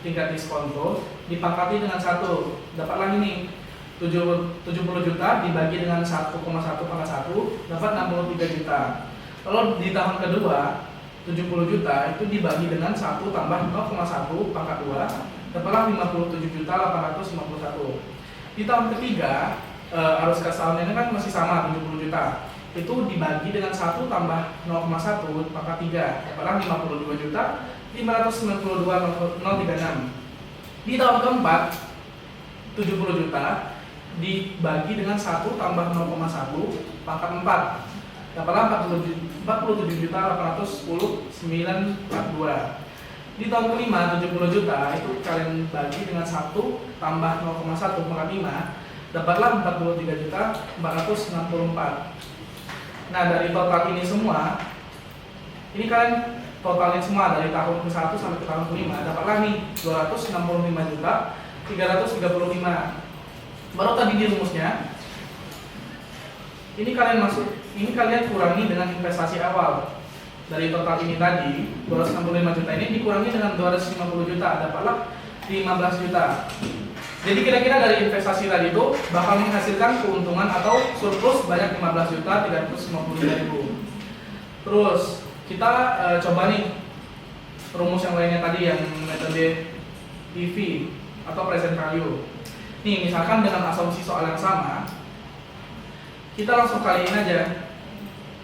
tingkat diskonto dipangkati dengan 1. Dapatlah ini 70 juta dibagi dengan 1,1 pangkat 1 dapat 63 juta. Kalau di tahun kedua 70 juta itu dibagi dengan 1 tambah 0,1 pangkat 2 dapatlah 57 juta 851. Di tahun ketiga arus kas tahunnya kan masih sama 70 juta. Itu dibagi dengan 1 tambah 0,1 pangkat 3 dapatlah 52 juta 592.036. Di tahun keempat 70 juta dibagi dengan 1 tambah 0,1 pangkat 4 dapatlah 47 juta 810.942. Di tahun kelima 70 juta itu kalian bagi dengan 1 tambah 0,1 pangkat 5 dapatlah 43 juta 464. Nah dari total ini semua, ini kalian totalin semua dari tahun ke-1 sampai ke tahun ke-5 dapatlah nih 265 juta 335. Baru tadi di rumusnya, ini kalian kurangi dengan investasi awal. Dari total ini tadi 265 juta ini dikurangi dengan 250 juta, dapatlah 15 juta. Jadi kira-kira dari investasi tadi itu bakal menghasilkan keuntungan atau surplus banyak 15 juta 350 ribu. Terus kita coba nih rumus yang lainnya tadi yang metode EV atau present value. Nih misalkan dengan asumsi soal yang sama, kita langsung kaliin aja.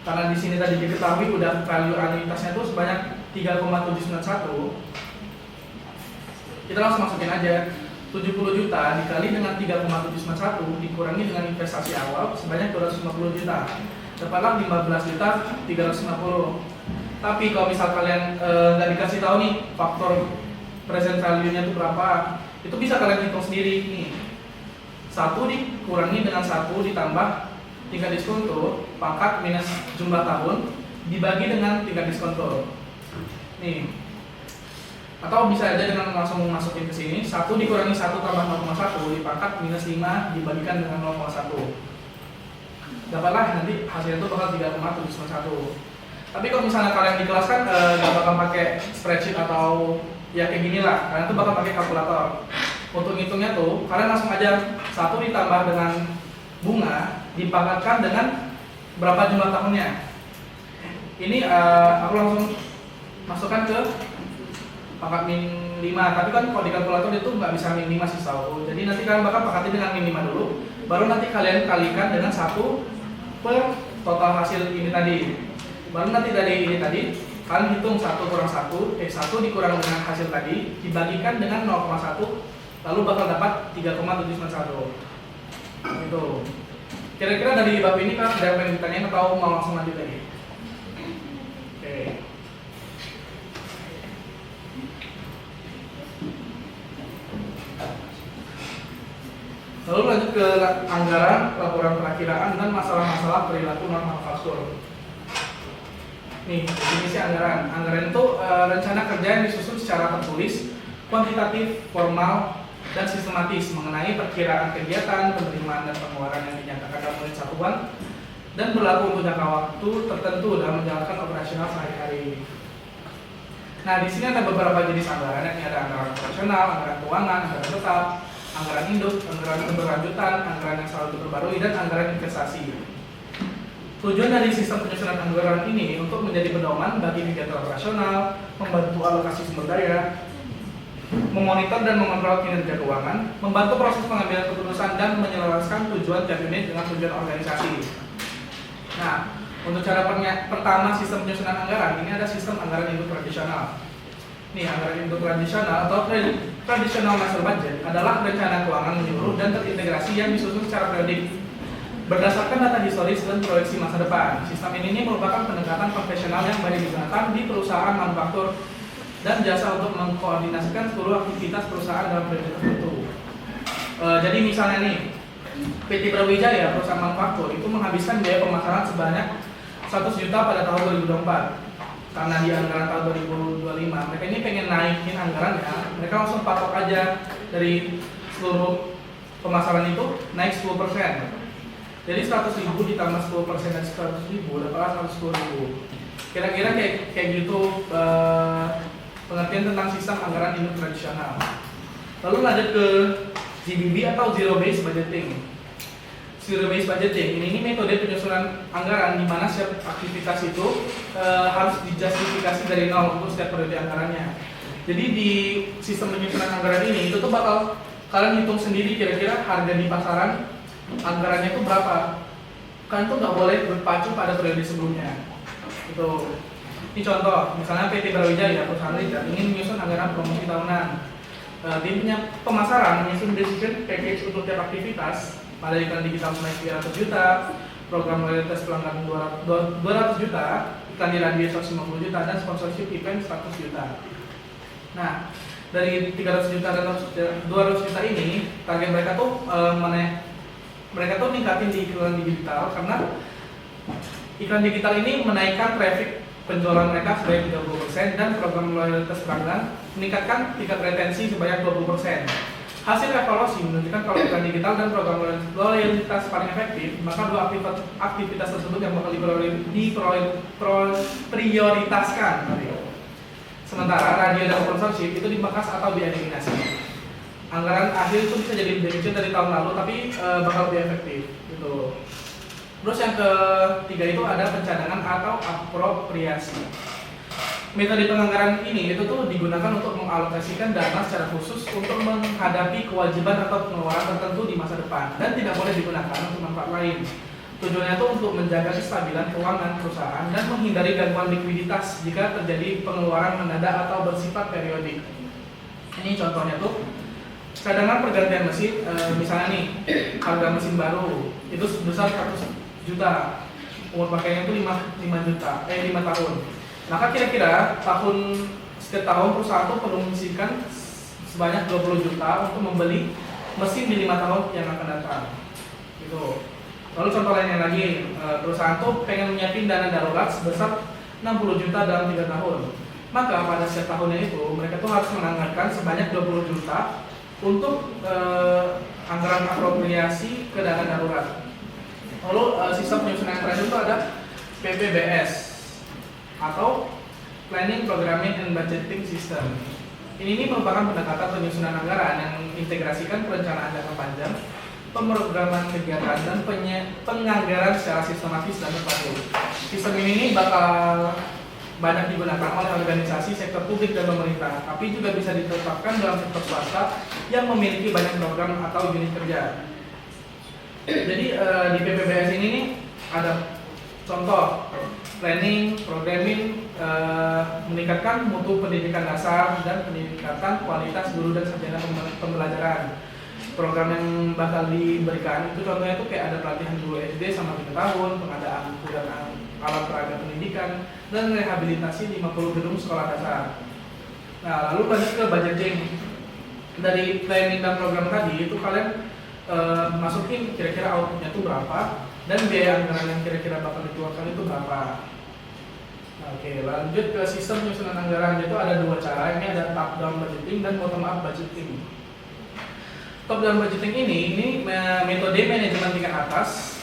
Karena di sini tadi diketahui udah value anuitasnya itu sebanyak 3,791. Kita langsung masukin aja 70 juta dikali dengan 3,791 dikurangi dengan investasi awal sebanyak 250 juta. Dapatlah 15 juta 350. Tapi kalau misal kalian nggak dikasih tahu nih faktor present value-nya itu berapa, itu bisa kalian hitung sendiri nih. 1 dikurangi dengan 1 ditambah tingkat diskonto pangkat minus jumlah tahun dibagi dengan tingkat diskonto. Nih. Atau bisa aja dengan langsung masukin ke sini 1 dikurangi 1 tambah 0,1 dipangkat minus 5 dibagikan dengan 0,1. Dapatlah nanti hasilnya itu bakal 3,791. Tapi kalau misalnya kalian di kelas kan nggak bakal pakai spreadsheet atau ya kayak gini lah, kalian tuh bakal pakai kalkulator. Untuk ngitungnya tuh kalian langsung aja 1 ditambah dengan bunga dipangkatkan dengan berapa jumlah tahunnya. Ini aku langsung masukkan ke pangkat min 5, tapi kan kalau di kalkulator itu nggak bisa min 5 sih tahu. Jadi nanti kalian bakal pangkatin dengan min 5 dulu, baru nanti kalian kalikan dengan 1 per total hasil ini tadi. Baru nanti dari ini tadi kalian hitung 1 kurang 1 dikurang dengan hasil tadi dibagikan dengan 0,1 lalu bakal dapat 3,791. Gitu. Kira-kira dari bab ini kan ada yang ditanyain atau mau langsung lanjut lagi? Oke. Lalu lanjut ke anggaran, laporan perakiraan dan masalah-masalah perilaku non manufaktur. Nih, definisi anggaran. Anggaran itu rencana kerja yang disusun secara tertulis, kuantitatif, formal, dan sistematis mengenai perkiraan kegiatan, penerimaan dan pengeluaran yang dinyatakan dalam unit satuan dan berlaku untuk jangka waktu tertentu dalam menjalankan operasional sehari-hari. Nah, di sini ada beberapa jenis anggaran, yakni ada anggaran operasional, anggaran keuangan, anggaran tetap, anggaran induk, anggaran keberlanjutan, anggaran yang selalu diperbarui, dan anggaran investasi. Tujuan dari sistem penyusunan anggaran ini untuk menjadi pedoman bagi kegiatan operasional, membantu alokasi sumber daya, memonitor dan mengontrol kinerja keuangan, membantu proses pengambilan keputusan dan menyelaraskan tujuan tiap unit dengan tujuan organisasi. Nah, untuk cara pertama sistem penyusunan anggaran ini ada sistem anggaran induk tradisional. Nih, anggaran induk tradisional atau traditional master budget adalah rencana keuangan menyeluruh dan terintegrasi yang disusun secara periodik berdasarkan data historis dan proyeksi masa depan. Sistem ini merupakan pendekatan profesional yang banyak digunakan di perusahaan manufaktur dan jasa untuk mengkoordinasikan seluruh aktivitas perusahaan dalam periode tertentu. Jadi misalnya nih, PT Brawijaya, perusahaan manufaktur, itu menghabiskan biaya pemasaran sebanyak 100 juta pada tahun 2024. Karena di anggaran tahun 2025, mereka ini pengen naikin anggarannya, mereka langsung patok aja dari seluruh pemasaran itu naik 10%. Jadi 100.000 ditambah 10% dari 100.000 dapatlah 110.000. Kira-kira kayak gitu pengertian tentang sistem anggaran induk tradisional. Lalu lanjut ke ZBB atau Zero Based Budgeting. Zero Based Budgeting ini metode penyusunan anggaran di mana setiap aktivitas itu harus dijustifikasi dari nol untuk setiap periode anggarannya. Jadi di sistem penyusunan anggaran ini itu tuh bakal kalian hitung sendiri kira-kira harga di pasaran anggarannya itu berapa. Kalian tuh nggak boleh berpacu pada periode sebelumnya. Itu. Ini contoh, misalnya PT Brawijaya, perusahaan retail ingin menyusun anggaran promosi tahunan. Dia punya pemasaran, menyusun decision package untuk tiap aktivitas, pada iklan digital sebanyak 300 juta, program loyalitas pelanggan 200 juta, iklan di radio 150 juta, dan sponsorship event 100 juta. Nah, dari 300 juta dan 200 juta ini, target mereka tuh mereka tuh ningkatin di iklan digital karena iklan digital ini menaikkan traffic penjualan mereka sebanyak 30% dan program loyalitas pelanggan meningkatkan tingkat retensi sebanyak 20%. Hasil evaluasi menunjukkan kalau iklan digital dan program loyalitas paling efektif, maka dua aktivitas tersebut yang bakal diprioritaskan. Sementara radio dan sponsorship itu dipangkas atau dieliminasi. Anggaran akhir itu bisa jadi lebih kecil dari tahun lalu, tapi bakal lebih efektif. Gitu. Terus yang ketiga itu ada pencadangan atau apropriasi. Metode penganggaran ini itu tuh digunakan untuk mengalokasikan dana secara khusus untuk menghadapi kewajiban atau pengeluaran tertentu di masa depan dan tidak boleh digunakan untuk manfaat lain. Tujuannya itu untuk menjaga kestabilan keuangan perusahaan dan menghindari gangguan likuiditas jika terjadi pengeluaran mendadak atau bersifat periodik. Ini contohnya tuh cadangan pergantian mesin, misalnya nih harga mesin baru itu sebesar 100 juta, umur pakainya itu 5 tahun. Maka kira-kira setiap tahun perusahaan itu perlu menyisihkan sebanyak 20 juta untuk membeli mesin di 5 tahun yang akan datang. Gitu. Lalu contoh lainnya lagi, perusahaan tuh pengen menyiapin dana darurat sebesar 60 juta dalam 3 tahun. Maka pada setiap tahunnya itu mereka tuh harus menganggarkan sebanyak 20 juta untuk anggaran apropriasi ke dana darurat. Lalu sistem penyusunan terakhir itu ada PPBS atau Planning, Programming and Budgeting System. Ini merupakan pendekatan penyusunan anggaran yang mengintegrasikan perencanaan jangka panjang, pemrograman kegiatan, dan penganggaran secara sistematis dan terpadu. Sistem ini bakal banyak digunakan oleh organisasi sektor publik dan pemerintah, tapi juga bisa ditetapkan dalam sektor swasta yang memiliki banyak program atau unit kerja. Jadi di PPBS ini nih ada contoh planning, programming, meningkatkan mutu pendidikan dasar dan peningkatan kualitas guru dan sarjana pembelajaran. Program yang bakal diberikan itu contohnya itu kayak ada pelatihan guru SD sama 3 tahun, pengadaan buku dan alat peraga pendidikan, dan rehabilitasi 50 gedung sekolah dasar. Nah, lalu lanjut ke budgeting. Dari planning dan program tadi itu kalian masukin kira-kira outputnya itu berapa dan biaya anggaran yang kira-kira bakal dikeluarkan itu berapa. Nah, oke, lanjut ke sistem penyusunan anggaran. Itu ada 2 cara, ini ada top down budgeting dan bottom up budgeting. Top down budgeting ini metode manajemen tingkat atas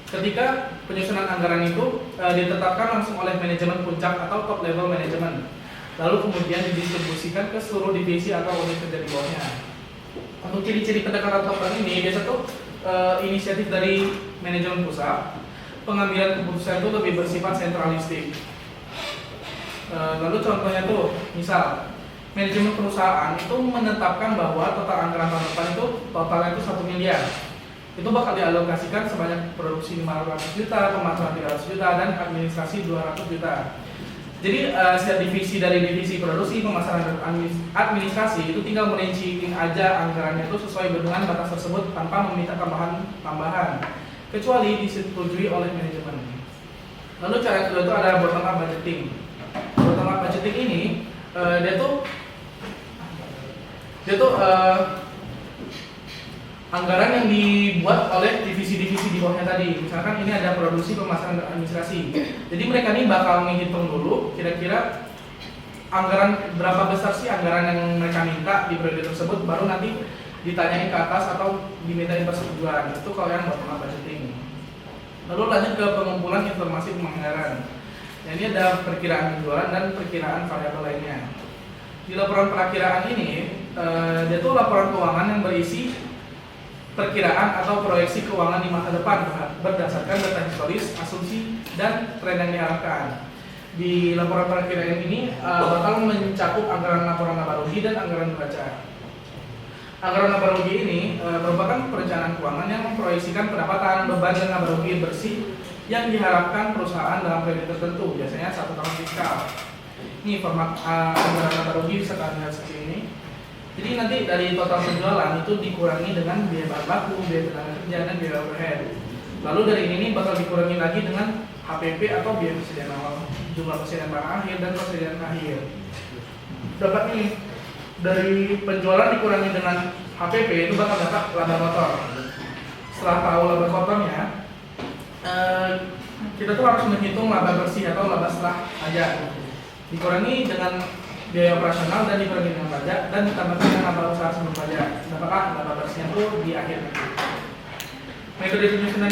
ketika penyusunan anggaran itu ditetapkan langsung oleh manajemen puncak atau top level manajemen, lalu kemudian didistribusikan ke seluruh divisi atau unit kerja di bawahnya. Untuk ciri-ciri pendekatan top down ini biasa tuh inisiatif dari manajemen pusat, pengambilan keputusan itu lebih bersifat sentralistik. Lalu contohnya tuh, misal manajemen perusahaan itu menetapkan bahwa total anggaran tahun depan itu totalnya itu 1 miliar. Itu bakal dialokasikan sebanyak produksi 500 juta, pemasaran 300 juta, dan administrasi 200 juta. Jadi setiap divisi dari divisi produksi, pemasaran, dan administrasi itu tinggal merinciin aja anggarannya itu sesuai dengan batas tersebut tanpa meminta tambahan, kecuali disetujui oleh manajemen. Lalu cara kedua itu ada bottom up budgeting. Bottom up budgeting ini dia tuh anggaran yang dibuat oleh divisi-divisi di bawahnya tadi. Misalkan ini ada produksi, pemasaran, dan administrasi. Jadi mereka ini bakal menghitung dulu kira-kira anggaran berapa besar sih anggaran yang mereka minta di periode tersebut, baru nanti ditanyain ke atas atau dimintain persetujuan. Itu kalau yang bottom up budgeting. Lalu lanjut ke pengumpulan informasi penganggaran. Nah, ini ada perkiraan penjualan dan perkiraan variabel lainnya. Di laporan perakiraan ini, dia tuh laporan keuangan yang berisi perkiraan atau proyeksi keuangan di masa depan berdasarkan data historis, asumsi, dan tren yang diharapkan. Di laporan perakiraan ini bakal mencakup anggaran laporan laba rugi dan anggaran neraca. Anggaran laba rugi ini merupakan perencanaan keuangan yang memproyeksikan pendapatan, beban, dan laba rugi bersih yang diharapkan perusahaan dalam periode tertentu, biasanya 1 tahun fiskal. Ini format anggaran laba rugi bisa kalian lihat seperti ini. Jadi nanti dari total penjualan itu dikurangi dengan biaya bahan baku, biaya tenaga kerja, dan biaya overhead. Lalu dari ini bakal dikurangi lagi dengan HPP atau biaya persediaan awal, jumlah persediaan barang akhir, dan persediaan akhir. Dapat nih dari penjualan dikurangi dengan HPP itu bakal dapat laba kotor. Setelah tahu laba kotornya, kita tuh harus menghitung laba bersih atau laba setelah aja. Dikurangi dengan biaya operasional dan dikurangi dengan pajak dan ditambahkan dengan laba usaha sebelum pajak. Apakah laba bersihnya itu di akhir nanti. Metode penyusunan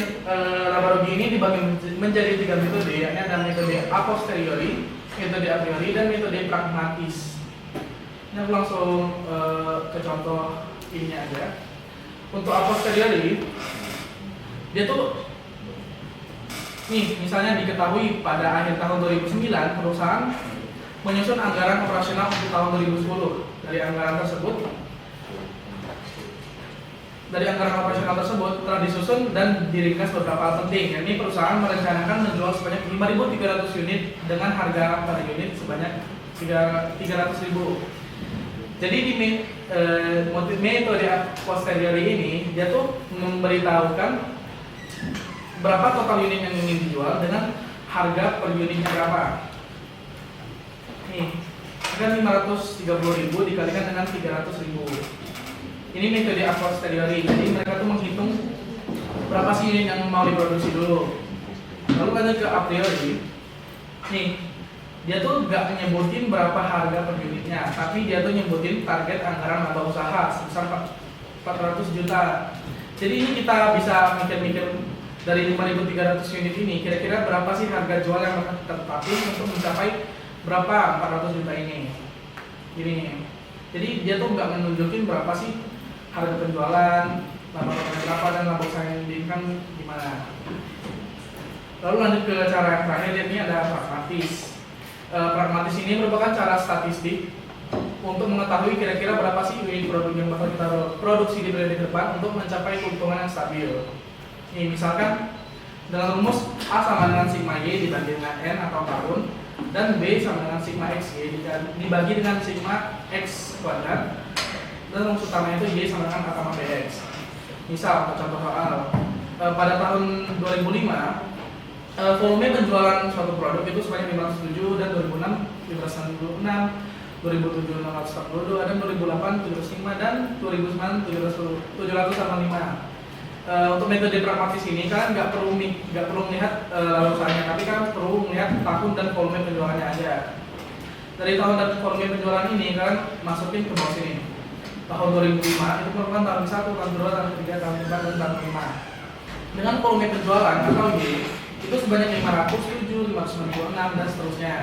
laba rugi ini dibagi menjadi 3 metode, yakni ada metode a posteriori, metode a priori, dan metode pragmatis. Ini aku langsung ke contoh ini aja. Untuk a posteriori, dia tuh nih, misalnya diketahui pada akhir tahun 2009 perusahaan menyusun anggaran operasional untuk tahun 2010. Dari anggaran operasional tersebut telah disusun dan diringkas beberapa hal penting. Yakni perusahaan merencanakan menjual sebanyak 5.300 unit dengan harga per unit sebanyak 300.000. Jadi di metode posteriori ini dia tuh memberitahukan berapa total unit yang ingin dijual dengan harga per unitnya berapa. Nih, kan 530.000 dikalikan dengan 300.000. Ini metode a posteriori. Jadi mereka tuh menghitung berapa sih unit yang mau diproduksi dulu. Lalu lanjut ke a priori. Nih, dia tuh nggak nyebutin berapa harga per unitnya, tapi dia tuh nyebutin target anggaran laba usaha sebesar 400 juta. Jadi ini kita bisa mikir-mikir dari 5.300 unit ini, kira-kira berapa sih harga jual yang akan kita tetapin untuk mencapai berapa 400 juta ini. Gini, jadi dia tuh nggak menunjukin berapa sih harga penjualan, laba berapa dan laba usaha yang diinginkan gimana. Lalu lanjut ke cara yang terakhir, ini ada pragmatis. Pragmatis ini merupakan cara statistik untuk mengetahui kira-kira berapa sih unit produk yang bakal kita produksi di periode ke depan untuk mencapai keuntungan yang stabil. Nih, misalkan dengan rumus A sama dengan sigma Y dibagi dengan N atau tahun, dan B sama dengan sigma X Y dibagi dengan sigma X kuadrat, dan rumus utama itu Y sama dengan A tambah BX. Misal, untuk contoh soal, pada tahun 2005 volume penjualan suatu produk itu sebanyak 507, dan 2006 596, 2007 642, dan 2008 705, dan 2009 785. Untuk metode pragmatis ini kan nggak perlu melihat laba usahanya, tapi kan perlu melihat tahun dan volume penjualannya aja. Dari tahun dan volume penjualan ini kan masukin ke bawah sini. Tahun 2005 itu merupakan tahun 1, tahun 2, tahun 3, tahun 4, dan tahun 5. Dengan volume penjualan atau Y itu sebanyak 507, 596, dan seterusnya.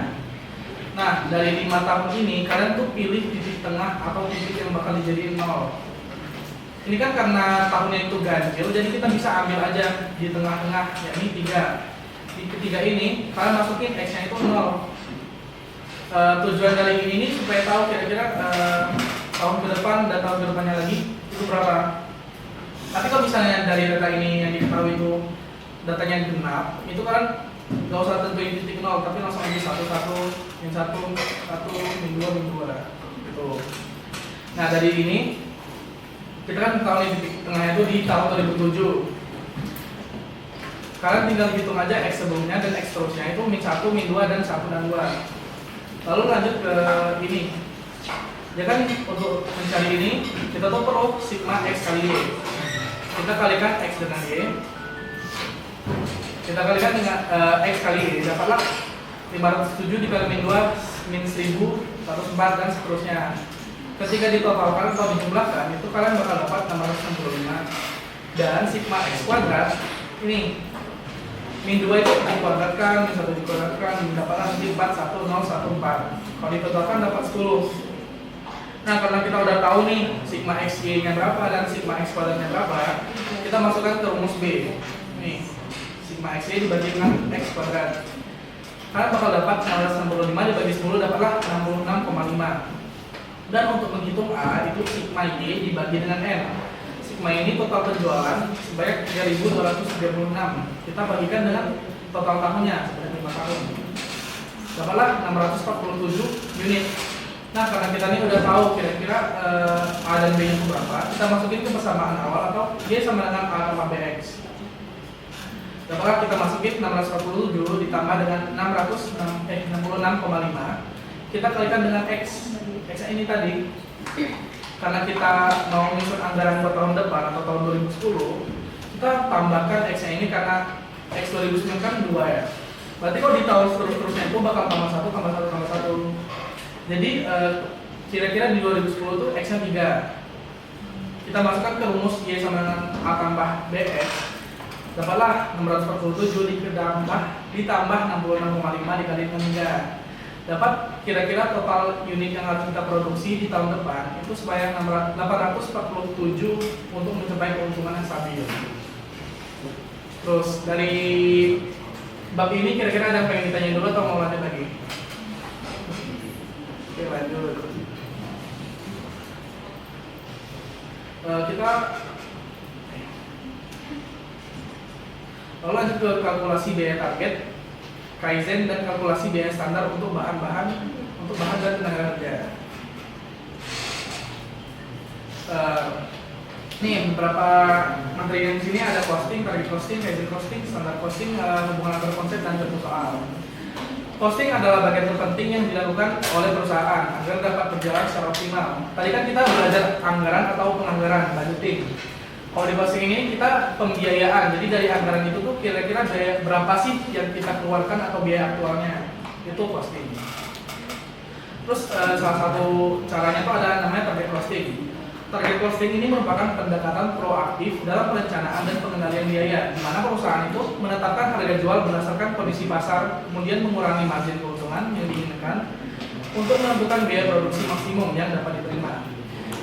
Nah, dari 5 tahun ini kalian tuh pilih titik tengah atau titik yang bakal dijadiin 0. Ini kan karena tahunnya itu ganjil, jadi kita bisa ambil aja di tengah-tengah, yakni 3. Di ketiga ini kalian masukin X-nya itu 0. Tujuan dari ini supaya tahu kira-kira tahun ke depan dan tahun ke depannya lagi itu berapa. Tapi kalau misalnya dari data ini yang diketahui itu datanya genap, itu kan nggak usah tentuin titik 0, tapi langsung aja 1, min 1, min 2, min 2 gitu. Nah, dari ini kita kan tahun ini titik tengahnya itu di tahun 2007. Kalian tinggal hitung aja X sebelumnya dan X terusnya itu min 1, min 2, dan 1 dan 2. Lalu lanjut ke ini. Ya kan untuk mencari ini kita tuh perlu sigma X kali Y. Kita kalikan X dengan Y. Kita kalikan dengan X kali Y, dapatlah 507 dikali min 2, min 1000, 104, dan seterusnya. Ketika ditotalkan atau dijumlahkan, itu kalian bakal dapat 665. Dan sigma X kuadrat, ini min 2 itu dikuadratkan, min 1 dikuadratkan, dapatlah nanti 41014. Kalau ditotalkan dapat 10. Nah, karena kita udah tahu nih sigma X Y nya berapa dan sigma X kuadratnya berapa, kita masukkan ke rumus B. Nih, sigma X Y dibagi dengan X kuadrat. Kalian bakal dapat 665 dibagi 10 dapatlah 66,5. Dan untuk menghitung A itu sigma Y dibagi dengan N. Sigma ini total penjualan sebanyak 3.236. Kita bagikan dengan total tahunnya sebanyak 5 tahun. Dapatlah 647 unit. Nah, karena kita ini udah tahu kira-kira A dan B nya itu berapa, kita masukin ke persamaan awal atau Y sama dengan A tambah BX. Dapatlah kita masukin 647 ditambah dengan 66,5. Kita kalikan dengan X. X ini tadi, karena kita mau menyusun anggaran buat tahun depan atau tahun 2010, kita tambahkan X ini karena X 2009 kan 2 ya. Berarti kalau di tahun terus-terusnya itu bakal tambah 1, tambah 1, tambah 1. Jadi kira-kira di 2010 tuh X-nya 3. Kita masukkan ke rumus Y sama dengan A tambah BS. Dapatlah 647 ditambah 66,5 dikali dengan 3. Dapat kira-kira total unit yang harus kita produksi di tahun depan itu sebanyak 847 untuk mencapai keuntungan yang stabil. Terus dari bab ini kira-kira ada yang pengen ditanya dulu atau mau lanjut lagi? Oke, lanjut. Kita lalu lanjut ke kalkulasi biaya target, Kaizen, dan kalkulasi biaya standar untuk bahan dan tenaga kerja. Nih beberapa materi yang di sini ada costing, target costing, Kaizen costing, standar costing, hubungan antar konsep dan contoh soal. Costing adalah bagian terpenting yang dilakukan oleh perusahaan agar dapat berjalan secara optimal. Tadi kan kita belajar anggaran atau penganggaran, budgeting. Kalau di costing ini kita pembiayaan, jadi dari anggaran itu tuh kira-kira biaya berapa sih yang kita keluarkan atau biaya aktualnya, itu costing. Terus salah satu caranya tuh ada namanya target costing. Target costing ini merupakan pendekatan proaktif dalam perencanaan dan pengendalian biaya, di mana perusahaan itu menetapkan harga jual berdasarkan kondisi pasar, kemudian mengurangi margin keuntungan yang diinginkan untuk menentukan biaya produksi maksimum yang dapat diterima.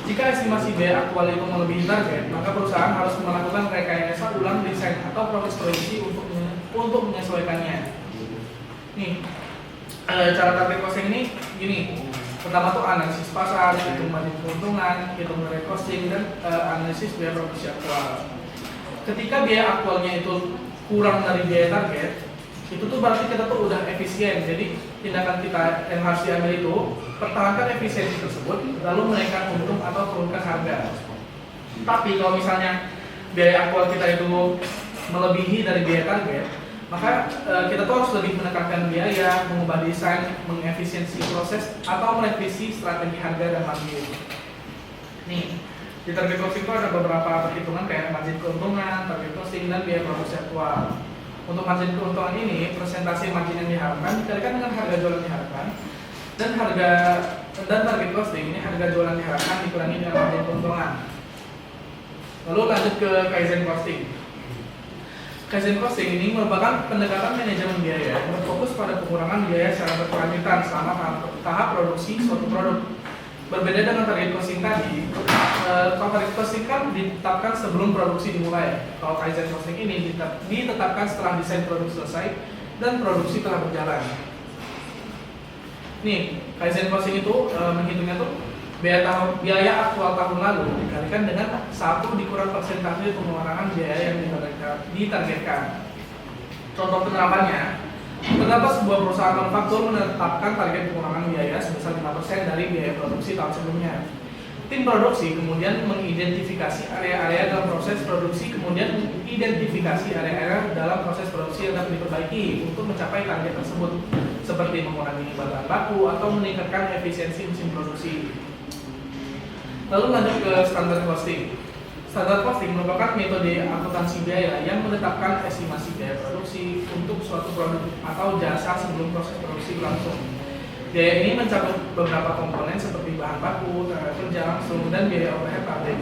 Jika estimasi biaya aktual itu melebihi target, maka perusahaan harus melakukan rekayasa ulang desain atau proses produksi untuk menyesuaikannya. Nih, cara target costing ini gini. Pertama tuh analisis pasar, hitung margin keuntungan, hitung direct costing, dan analisis biaya produksi aktual. Ketika biaya aktualnya itu kurang dari biaya target, itu tuh berarti kita tuh udah efisien. Jadi tindakan kita yang harus diambil itu pertahankan efisiensi tersebut, lalu menaikkan untung atau turunkan harga. Tapi kalau misalnya biaya aktual kita itu melebihi dari biaya target, maka kita tuh harus lebih menekankan biaya, mengubah desain, mengefisiensi proses, atau merevisi strategi harga dan margin. Nih, di target costing itu ada beberapa perhitungan kayak margin keuntungan, target costing, dan biaya produksi aktual. Untuk margin keuntungan ini, presentasi margin yang diharapkan dikalikan dengan harga jualan diharapkan, dan target costing ini harga jualan diharapkan dikurangi dengan margin keuntungan. Lalu lanjut ke Kaizen costing. Kaizen costing ini merupakan pendekatan manajemen biaya yang berfokus pada pengurangan biaya secara berkelanjutan selama tahap produksi suatu produk. Berbeda dengan target costing tadi, kalau target costing kan ditetapkan sebelum produksi dimulai. Kalau Kaizen costing ini ditetapkan setelah desain produk selesai dan produksi telah berjalan. Nih, Kaizen costing itu menghitungnya tuh biaya aktual tahun lalu dikalikan dengan 1 dikurang persentase pengeluaran biaya yang ditargetkan. Contoh penerapannya, terdapat sebuah perusahaan manufaktur menetapkan target pengurangan biaya sebesar 5% dari biaya produksi tahun sebelumnya. Tim produksi kemudian mengidentifikasi area-area dalam proses produksi, kemudian mengidentifikasi area-area dalam proses produksi yang dapat diperbaiki untuk mencapai target tersebut, seperti mengurangi bahan baku atau meningkatkan efisiensi mesin produksi. Lalu lanjut ke standar costing. Standar costing merupakan metode akuntansi biaya yang menetapkan estimasi biaya produksi untuk suatu produk atau jasa sebelum proses produksi berlangsung. Biaya ini mencakup beberapa komponen seperti bahan baku, tenaga kerja langsung, dan biaya overhead pabrik.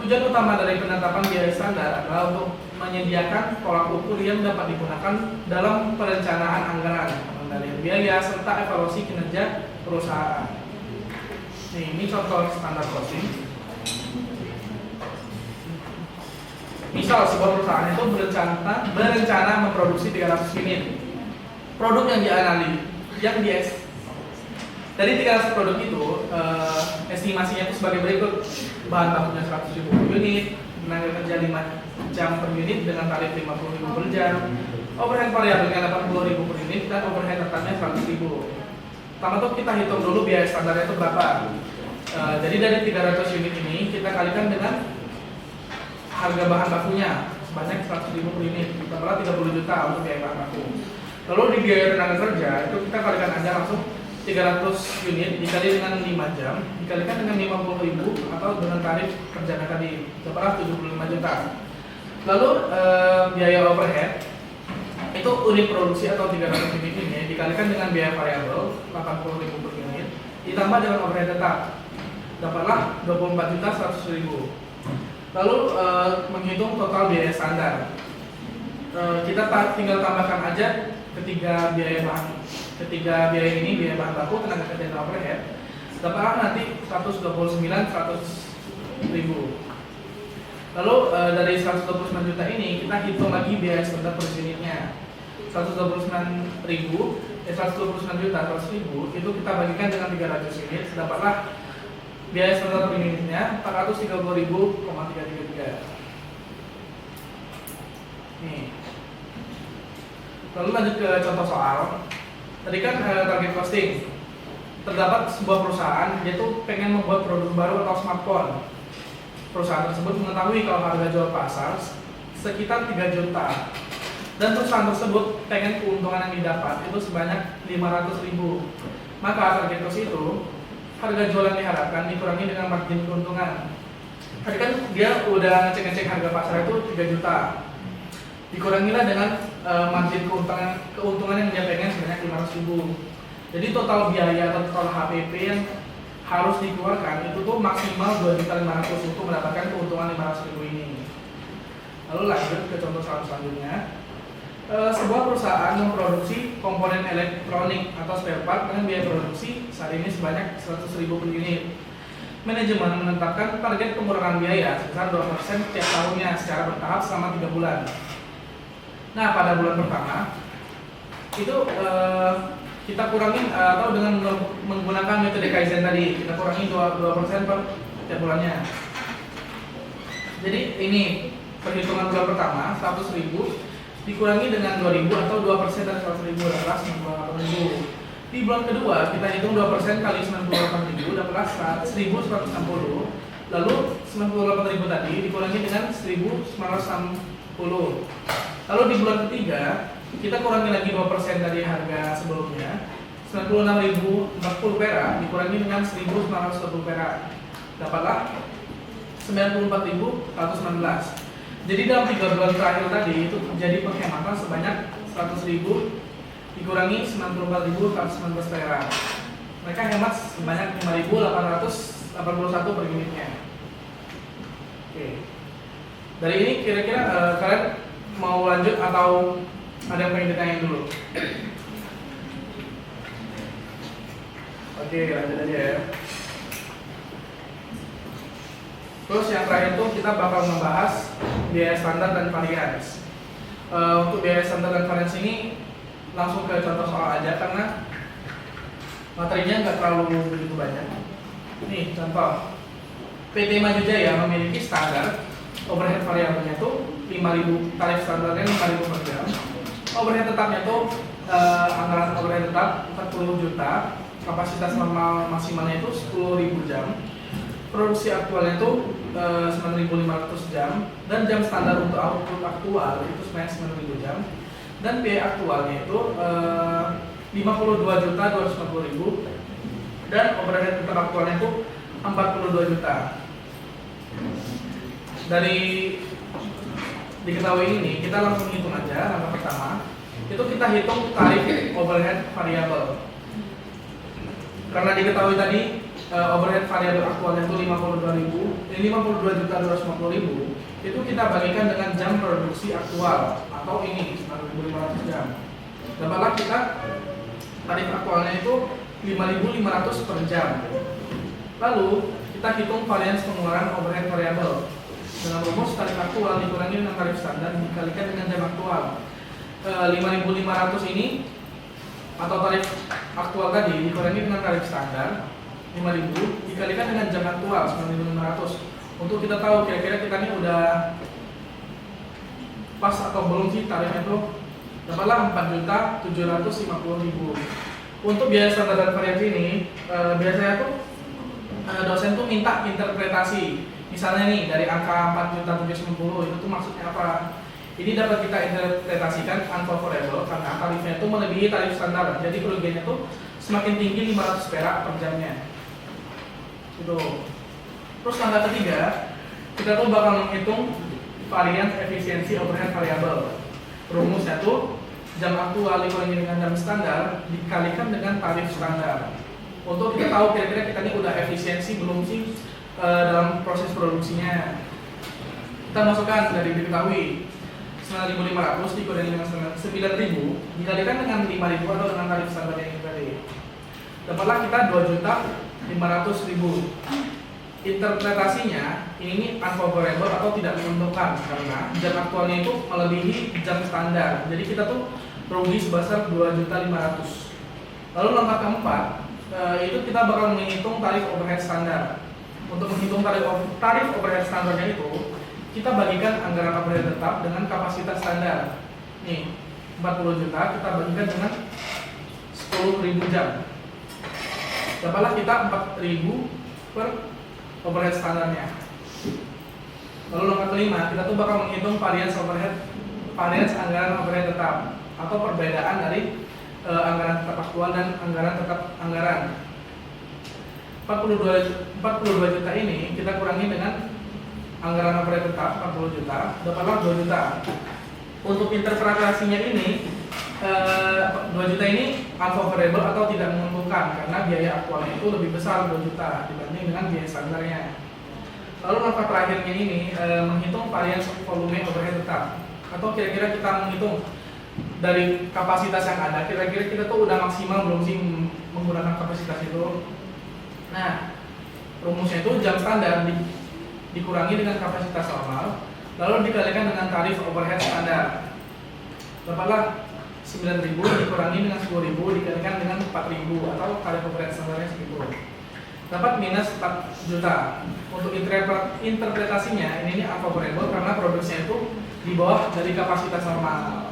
Tujuan utama dari penetapan biaya standar adalah untuk menyediakan tolak ukur yang dapat digunakan dalam perencanaan anggaran, pengendalian biaya, serta evaluasi kinerja perusahaan. Nih, ini contoh standar costing. Misal sebuah perusahaan itu berencana memproduksi 300 unit. Produk yang dari 300 produk itu estimasinya itu sebagai berikut: bahan bakunya 100.000 per unit, tenaga kerja 5 jam per unit dengan tarif 50.000 per jam, overhead variabelnya 80.000 per unit, dan overhead tetapnya 100.000. Pertama tuh kita hitung dulu biaya standarnya itu berapa. Jadi dari 300 unit ini kita kalikan dengan harga bahan bakunya sebanyak 100.000 per unit, ditambah 30 juta untuk biaya bahan baku. Lalu di biaya tenaga kerja itu kita kalikan aja langsung 300 unit dikali dengan 5 jam dikalikan dengan 50.000 atau dengan tarif kerjanya tadi, ditambah 75 juta. Lalu biaya overhead itu unit produksi atau 300 unit ini dikalikan dengan biaya variabel 80.000 per unit ditambah dengan overhead tetap, dapatlah 24.100.000. Lalu menghitung total biaya standar. Kita tinggal tambahkan aja ketiga biaya ini, biaya bahan baku, tenaga kerja, dan overhead, dapatlah nanti 129.100.000. Lalu dari 129 juta ini kita hitung lagi biaya standar per unitnya. 129 juta 100.000 itu kita bagikan dengan 300 unit, dapatlah biaya standar per unitnya 430.000,333. Nih. Lalu lanjut ke contoh soal. Tadi kan target costing. Terdapat sebuah perusahaan yaitu pengen membuat produk baru atau smartphone. Perusahaan tersebut mengetahui kalau harga jual pasar sekitar 3 juta. Dan perusahaan tersebut pengen keuntungan yang didapat itu sebanyak 500.000. Maka target cost itu harga jual yang diharapkan dikurangi dengan margin keuntungan. Tadi kan dia udah ngecek harga pasar itu 3 juta. Dikurangilah dengan margin keuntungan yang dia pengen sebanyak 500.000. Jadi total biaya atau total HPP yang harus dikeluarkan itu tuh maksimal 2.500.000 untuk mendapatkan keuntungan 500.000 ini. Lalu lanjut ke contoh selanjutnya. Sebuah perusahaan memproduksi komponen elektronik atau spare part dengan biaya produksi saat ini sebanyak 100.000 per unit. Manajemen menetapkan target pengurangan biaya sebesar 2% setiap tahunnya secara bertahap selama 3 bulan. Nah, pada bulan pertama itu kita kurangin atau dengan menggunakan metode Kaizen tadi, kita kurangi 2% per setiap bulannya. Jadi ini perhitungan bulan pertama 100.000 dikurangi dengan 2.000 atau 2% dari 100.000 adalah 98.000. Di bulan kedua kita hitung 2% kali 98.000 dapatlah 1.160. Lalu 98.000 tadi dikurangi dengan 1.960. Lalu di bulan ketiga kita kurangi lagi 2% dari harga sebelumnya, 96.040 perak dikurangi dengan 1.910 perak, dapatlah 94.119. Jadi dalam 3 bulan terakhir tadi itu terjadi penghematan sebanyak 100.000 dikurangi 94.119 perak. Mereka hemat sebanyak 5.881 per unitnya. Oke. Dari ini kira-kira kalian mau lanjut atau ada yang pengen ditanya dulu? Oke, lanjut aja ya. Terus yang terakhir itu kita bakal membahas biaya standar dan varians. Untuk biaya standar dan varians ini langsung ke contoh soal aja karena materinya nggak terlalu begitu banyak. Nih contoh, PT Maju Jaya memiliki standar overhead variabelnya itu 5.000, tarif standarnya 5.000 per jam. Overhead tetapnya itu anggaran overhead tetap 40 juta, kapasitas normal maksimalnya itu 10.000 jam. Produksi aktualnya itu 9.500 jam dan jam standar untuk output aktual itu sebanyak 9.000 jam dan biaya aktualnya itu 52.250.000 dan overhead tetap aktualnya itu 42 juta. Dari diketahui ini kita langsung hitung aja. Langkah pertama itu kita hitung tarif overhead variabel. Karena diketahui tadi overhead variabel aktualnya itu 52.250.000 itu kita bagikan dengan jam produksi aktual atau ini 9.500 jam. Dapatlah kita tarif aktualnya itu 5.500 per jam. Lalu kita hitung varians pengeluaran overhead variabel dengan rumus tarif aktual dikurangi dengan tarif standar dikalikan dengan jam aktual. 5.500 ini atau tarif aktual tadi dikurangi dengan tarif standar 5.000 dikalikan dengan jam aktual 9.500 untuk kita tahu kira-kira kita ini udah pas atau belum sih tarifnya itu. Dapatlah 4.750.000. Untuk biaya standar dan variasi ini biasanya tuh dosen tuh minta interpretasi. Misalnya nih dari angka 4.750 itu tuh maksudnya apa? Ini dapat kita interpretasikan unfavorable karena tarifnya itu melebihi tarif standar. Jadi kerugiannya tuh semakin tinggi 500 perak per jamnya. Gitu. Terus langkah ketiga, kita tuh bakal menghitung varians efisiensi overhead variabel. Rumusnya tuh jam aktual dikurangi dengan jam standar dikalikan dengan tarif standar. untuk kita tahu kira-kira kita ini udah efisiensi belum sih dalam proses produksinya. Kita masukkan dari diketahui 9.500 dikurangi dengan 9.000 dikalikan dengan 5.000 atau dengan tarif standar yang tadi. Dapatlah kita 2.500.000. Interpretasinya ini unfavorable atau tidak menguntungkan karena jam aktualnya itu melebihi jam standar. Jadi kita tuh rugi sebesar 2.500.000. Lalu langkah keempat itu kita bakal menghitung tarif overhead standar. Untuk menghitung tarif overhead standarnya itu kita bagikan anggaran overhead tetap dengan kapasitas standar. Nih 40 juta kita bagikan dengan 10.000 jam. Dapatlah kita 4.000 per overhead standarnya. Lalu langkah kelima, kita tuh bakal menghitung varians anggaran overhead tetap atau perbedaan dari anggaran tetap aktual dan anggaran tetap anggaran. 42 juta ini kita kurangi dengan anggaran overhead tetap 40 juta, dapatlah 2 juta. Untuk interpretasinya ini 2 juta ini unfavorable atau tidak menguntungkan karena biaya aktualnya itu lebih besar 2 juta dibanding dengan biaya standarnya. Lalu langkah terakhirnya ini menghitung varians volume overhead tetap atau kira-kira kita menghitung dari kapasitas yang ada, kira-kira kita tuh udah maksimal belum sih menggunakan kapasitas itu. Nah, rumusnya itu jam standar dikurangi dengan kapasitas normal lalu dikalikan dengan tarif overhead standar. Dapatlah 9.000 dikurangi dengan 10.000 dikalikan dengan 4.000 atau tarif overhead standarnya segitu. Dapat minus 4 juta. Untuk interpretasinya ini unfavorable karena produksinya itu di bawah dari kapasitas normal.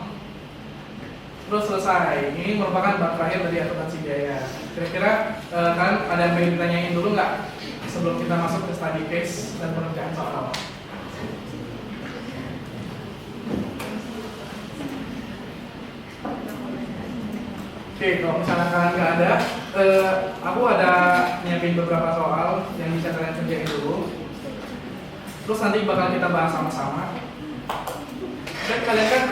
Terus selesai. Ini merupakan bab terakhir dari akuntansi biaya. Kira-kira kalian ada yang pengen ditanyain dulu nggak sebelum kita masuk ke study case dan pengerjaan soal? Oke, kalau misalnya kalian nggak ada, aku ada nyiapin beberapa soal yang bisa kalian kerjain dulu. Terus nanti bakal kita bahas sama-sama. Dan kalian kan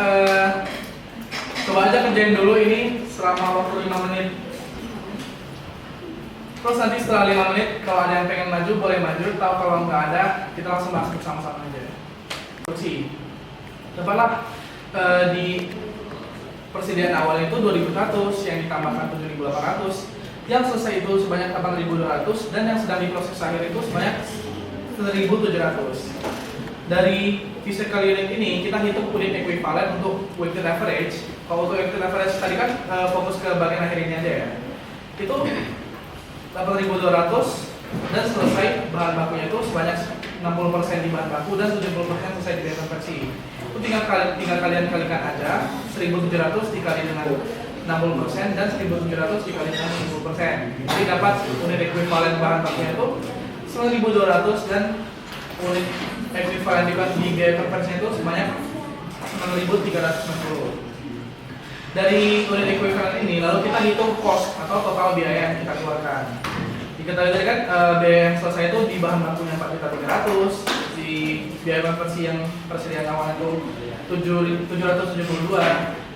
coba aja kerjain dulu ini selama waktu 5 menit. Terus nanti setelah 5 menit kalau ada yang pengen maju boleh maju, atau kalau nggak ada kita langsung bahas bersama-sama aja. Kursi. Dapatlah di persediaan awal itu 2.100 yang ditambahkan 7.800, yang selesai itu sebanyak 8.200 dan yang sedang diproses akhir itu sebanyak 1.700. Dari physical unit ini kita hitung unit ekuivalen untuk weighted average. Kalau untuk weighted average tadi kan fokus ke bagian akhir ini aja ya. Itu 8.200 dan selesai bahan bakunya itu sebanyak 60% di bahan baku dan 70% selesai di biaya konversi. Itu tinggal kalian kalikan aja 1.700 dikali dengan 60% dan 1.700 dikali dengan 10%. Jadi dapat unit ekuivalen bahan bakunya itu 9.200 dan unit ekuivalen di biaya konversinya itu sebanyak 9.390. Dari unit ekuivalen ini lalu kita hitung cost atau total biaya yang kita keluarkan. Diketahui tadi kan biaya yang selesai itu di bahan bakunya 4.300, di biaya konversi yang persediaan awal itu 772,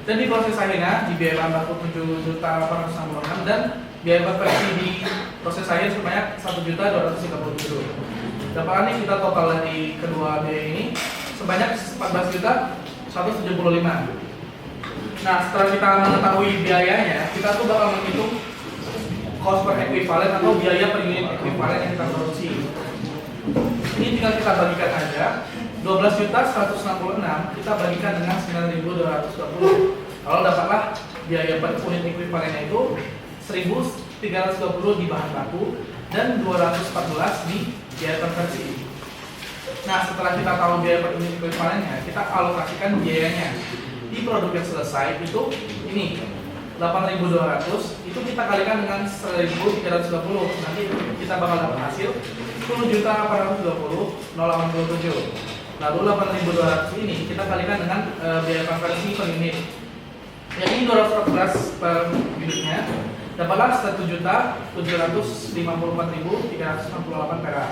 dan di proses akhirnya di biaya bahan baku 7.866 dan biaya konversi di proses akhir sebanyak 1.237. Dapatkan kita total dari kedua biaya ini sebanyak 14.175. Nah, setelah kita mengetahui biayanya, kita tuh bakal menghitung cost per equivalent atau biaya per unit equivalent yang kita produksi. Ini tinggal kita bagikan aja. 12.166 kita bagikan dengan 9.220. Kalau dapatlah biaya per unit equivalentnya itu 1.320 di bahan baku dan 214 di biaya konversi. Nah, setelah kita tahu biaya per unit equivalentnya, kita alokasikan biayanya. Di produk yang selesai itu ini 8.200 itu kita kalikan dengan 1.320, nanti kita bakal dapat hasil 10.820.087. Lalu 8.200 ini kita kalikan dengan biaya konversi per unit, yakni 214 per unitnya, dapatlah 1.754.368 perak.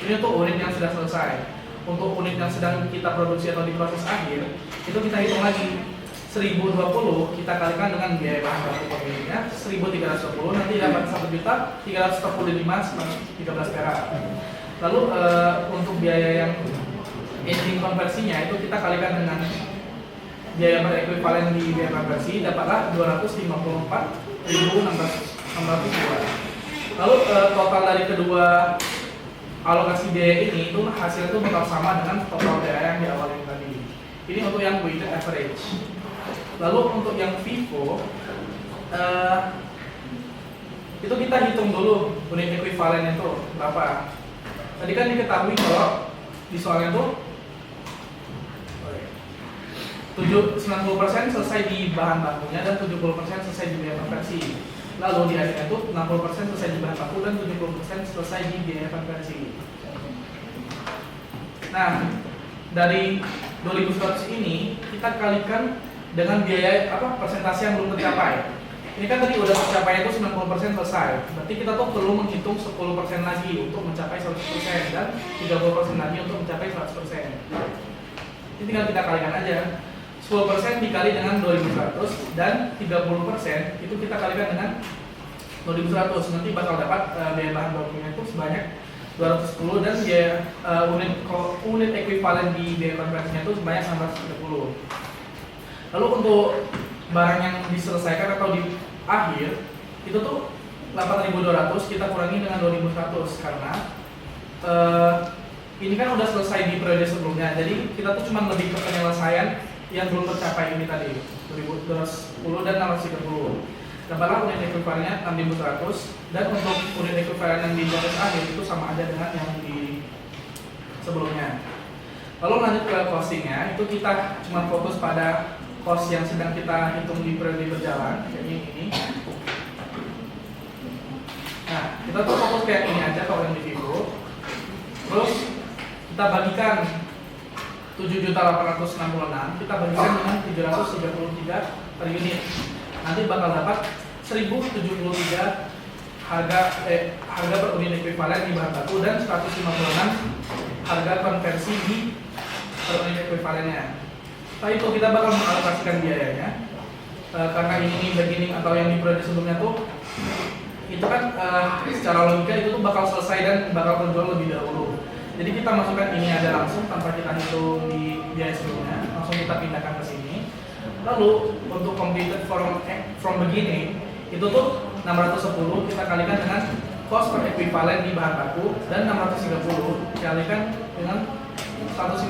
Ini untuk unit yang sudah selesai. Untuk unit yang sedang kita produksi atau di proses akhir itu kita hitung lagi 1020 kita kalikan dengan biaya bahan baku pemiliknya 1320, nanti dapat 1.345.13 perak. Lalu untuk biaya yang engine konversinya itu kita kalikan dengan biaya berekuivalen di biaya konversi, dapatlah 254.602. Lalu total dari kedua alokasi biaya ini itu hasil itu bakal sama dengan total biaya yang di awal ini tadi. Ini untuk yang weighted average. Lalu untuk yang FIFO itu kita hitung dulu unit ekuivalen itu berapa. Tadi kan diketahui kalau di soalnya itu 90% selesai di bahan bakunya dan 70% selesai di biaya konversi. Lalu di akhirnya itu 60% selesai di bahan baku dan 70% selesai di biaya konversi. Nah, dari 2100 ini kita kalikan dengan biaya persentase yang belum tercapai. Ini kan tadi udah tercapai itu 90% selesai. Berarti kita tuh perlu menghitung 10% lagi untuk mencapai 100% dan 30% lagi untuk mencapai 100%. Ini tinggal kita kalikan aja. 10% dikali dengan 2100 dan 30% itu kita kalikan dengan 2100, nanti bakal dapat biaya bahan bakunya itu sebanyak 210 dan biaya unit ekuivalen di biaya konversinya itu sebanyak 130. Lalu untuk barang yang diselesaikan atau di akhir itu tuh 8.200 kita kurangi dengan 2.100 karena ini kan udah selesai di periode sebelumnya, jadi kita tuh cuma lebih ke penyelesaian yang belum tercapai ini tadi 210 dan 630. Dapatlah unit ekuivalennya 6.100 dan untuk unit ekuivalen yang di proses akhir itu sama aja dengan yang di sebelumnya. Lalu lanjut ke costingnya, itu kita cuma fokus pada cost yang sedang kita hitung di periode berjalan kayak ini. Nah, kita tuh fokus kayak ini aja kalau yang di Vivo. Terus kita bagikan 7.866 kita bagikan dengan 733 per unit. Nanti bakal dapat 1.073 harga per unit ekuivalen di bahan baku dan 156 harga konversi di per unit ekuivalennya. Setelah itu kita bakal mengalokasikan biayanya karena ini beginning atau yang di periode sebelumnya tuh itu kan secara logika itu tuh bakal selesai dan bakal terjual lebih dahulu. Jadi kita masukkan ini aja langsung tanpa kita hitung di biaya sebelumnya, langsung kita pindahkan ke sini. Lalu untuk completed from beginning itu tuh 610 kita kalikan dengan cost per ekuivalen di bahan baku dan 630 dikalikan dengan 156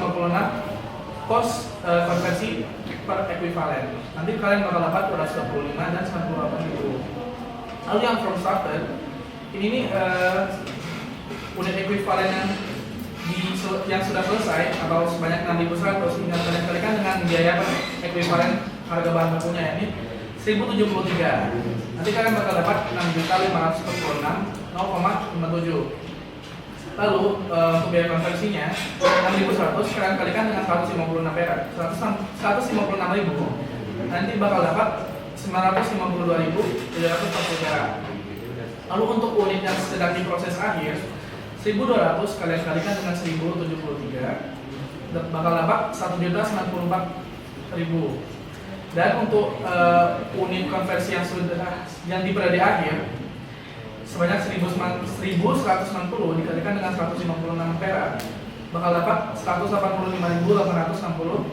cost konversi per ekuivalen. Nanti kalian bakal dapat 225 dan 98.000. Lalu yang from started ini nih unit ekuivalen yang sudah selesai atau sebanyak 6.100 tinggal kalian kalikan dengan biaya ekuivalen harga bahan bakunya ini 1.073. Nanti kalian bakal dapat 6.546.057. Lalu untuk biaya konversinya 6.100 kalian kalikan dengan 156 perak, 156.000. Nanti bakal dapat 952.740 perak. Lalu untuk unit yang sedang diproses akhir 1.200 kalian kalikan dengan 1.073 bakal dapat 1.094.000. Dan untuk unit konversi yang di periode akhir sebanyak 1.190 dikalikan dengan 156 perak bakal dapat 185.862.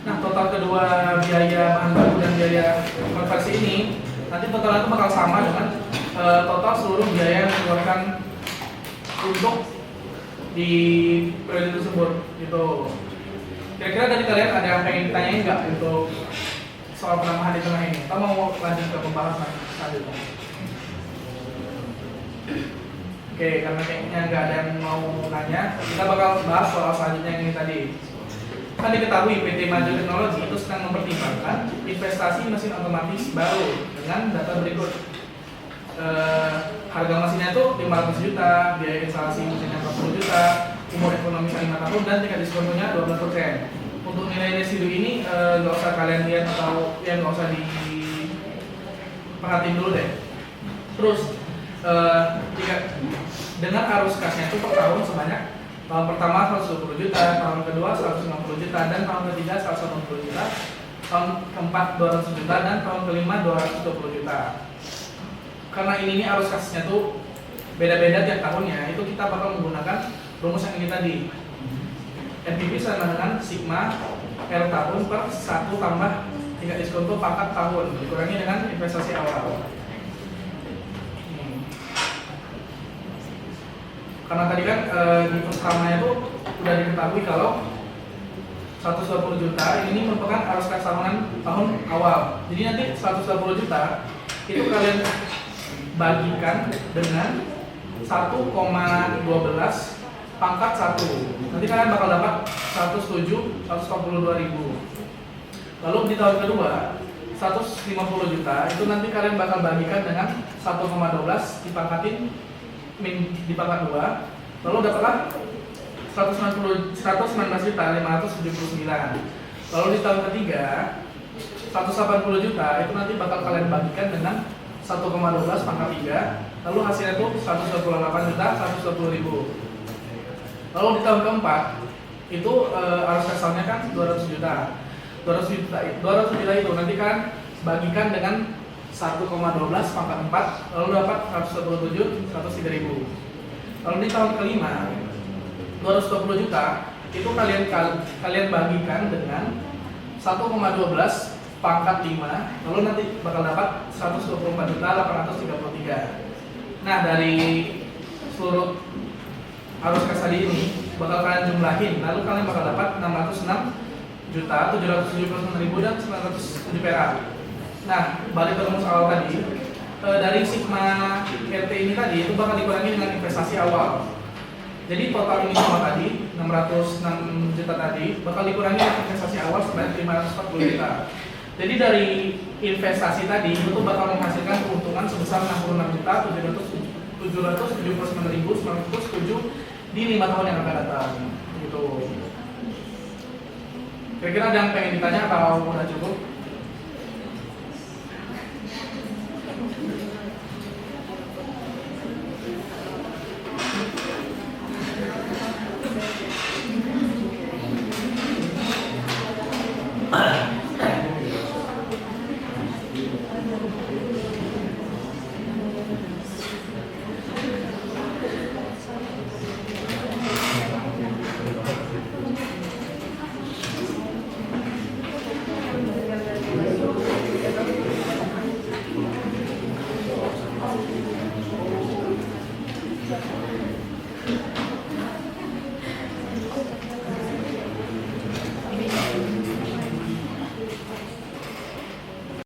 Nah, total kedua biaya bahan baku dan biaya konversi ini nanti totalnya itu bakal sama dengan total seluruh biaya yang dikeluarkan untuk di periode tersebut gitu. Kira-kira dari kalian ada yang pengen ditanyain nggak untuk soal penambahan di tengah ini? Kita mau lanjut ke pembahasan selanjutnya. Oke, karena kayaknya nggak ada yang mau nanya, kita bakal bahas soal selanjutnya yang ini tadi. Kan diketahui PT Maju Teknologi itu sedang mempertimbangkan investasi mesin otomatis baru dengan data berikut. Harga mesinnya itu 500 juta, biaya instalasi mesinnya 40 juta, umur ekonomisnya 5 tahun dan tingkat diskonnya 12%. Untuk nilai residu ini nggak usah kalian lihat atau ya nggak usah diperhatiin dulu deh. Terus dengan arus kasnya itu per tahun sebanyak Tahun pertama 120 juta, tahun kedua 150 juta, dan tahun ketiga 160 juta, tahun keempat 200 juta, dan tahun kelima 220 juta. Karena ini arus kasnya tuh beda-beda tiap tahunnya, itu kita bakal menggunakan rumus yang ini tadi. NPV sama dengan sigma R tahun per 1 tambah tingkat diskon tuh pangkat tahun dikurangi dengan investasi awal. Karena tadi kan di pertamanya itu udah diketahui kalau 120 juta ini merupakan arus kas tahunan tahun awal. Jadi nanti 120 juta itu kalian bagikan dengan 1,12 pangkat 1. Nanti kalian bakal dapat 142.000. Lalu di tahun kedua 150 juta itu nanti kalian bakal bagikan dengan 1,12 dipangkatin di pangkat 2, lalu dapatlah 119 juta 579. Lalu di tahun ketiga 180 juta itu nanti bakal kalian bagikan dengan 1,12 pangkat 3, lalu hasilnya itu 128 juta 120.000. Lalu di tahun keempat itu arus kasalnya kan 200 juta. 200 juta itu nanti kan bagikan dengan 1,12 pangkat 4, lalu dapat 127, 103.000. Lalu di tahun kelima 220 juta itu kalian bagikan dengan 1,12 pangkat 5, lalu nanti bakal dapat 124 juta 833. Nah, dari seluruh arus kas tadi ini bakal kalian jumlahin, lalu kalian bakal dapat 606 juta 779.000 dan 907 perak. Nah, balik ke rumus awal tadi, dari sigma RT ini tadi itu bakal dikurangi dengan investasi awal. Jadi total ini semua tadi 606 juta tadi bakal dikurangi dengan investasi awal sebanyak 540 juta. Jadi dari investasi tadi itu bakal menghasilkan keuntungan sebesar 66 juta 779.907 di 5 tahun yang akan datang. Gitu. Kira-kira ada yang pengen ditanya atau udah cukup?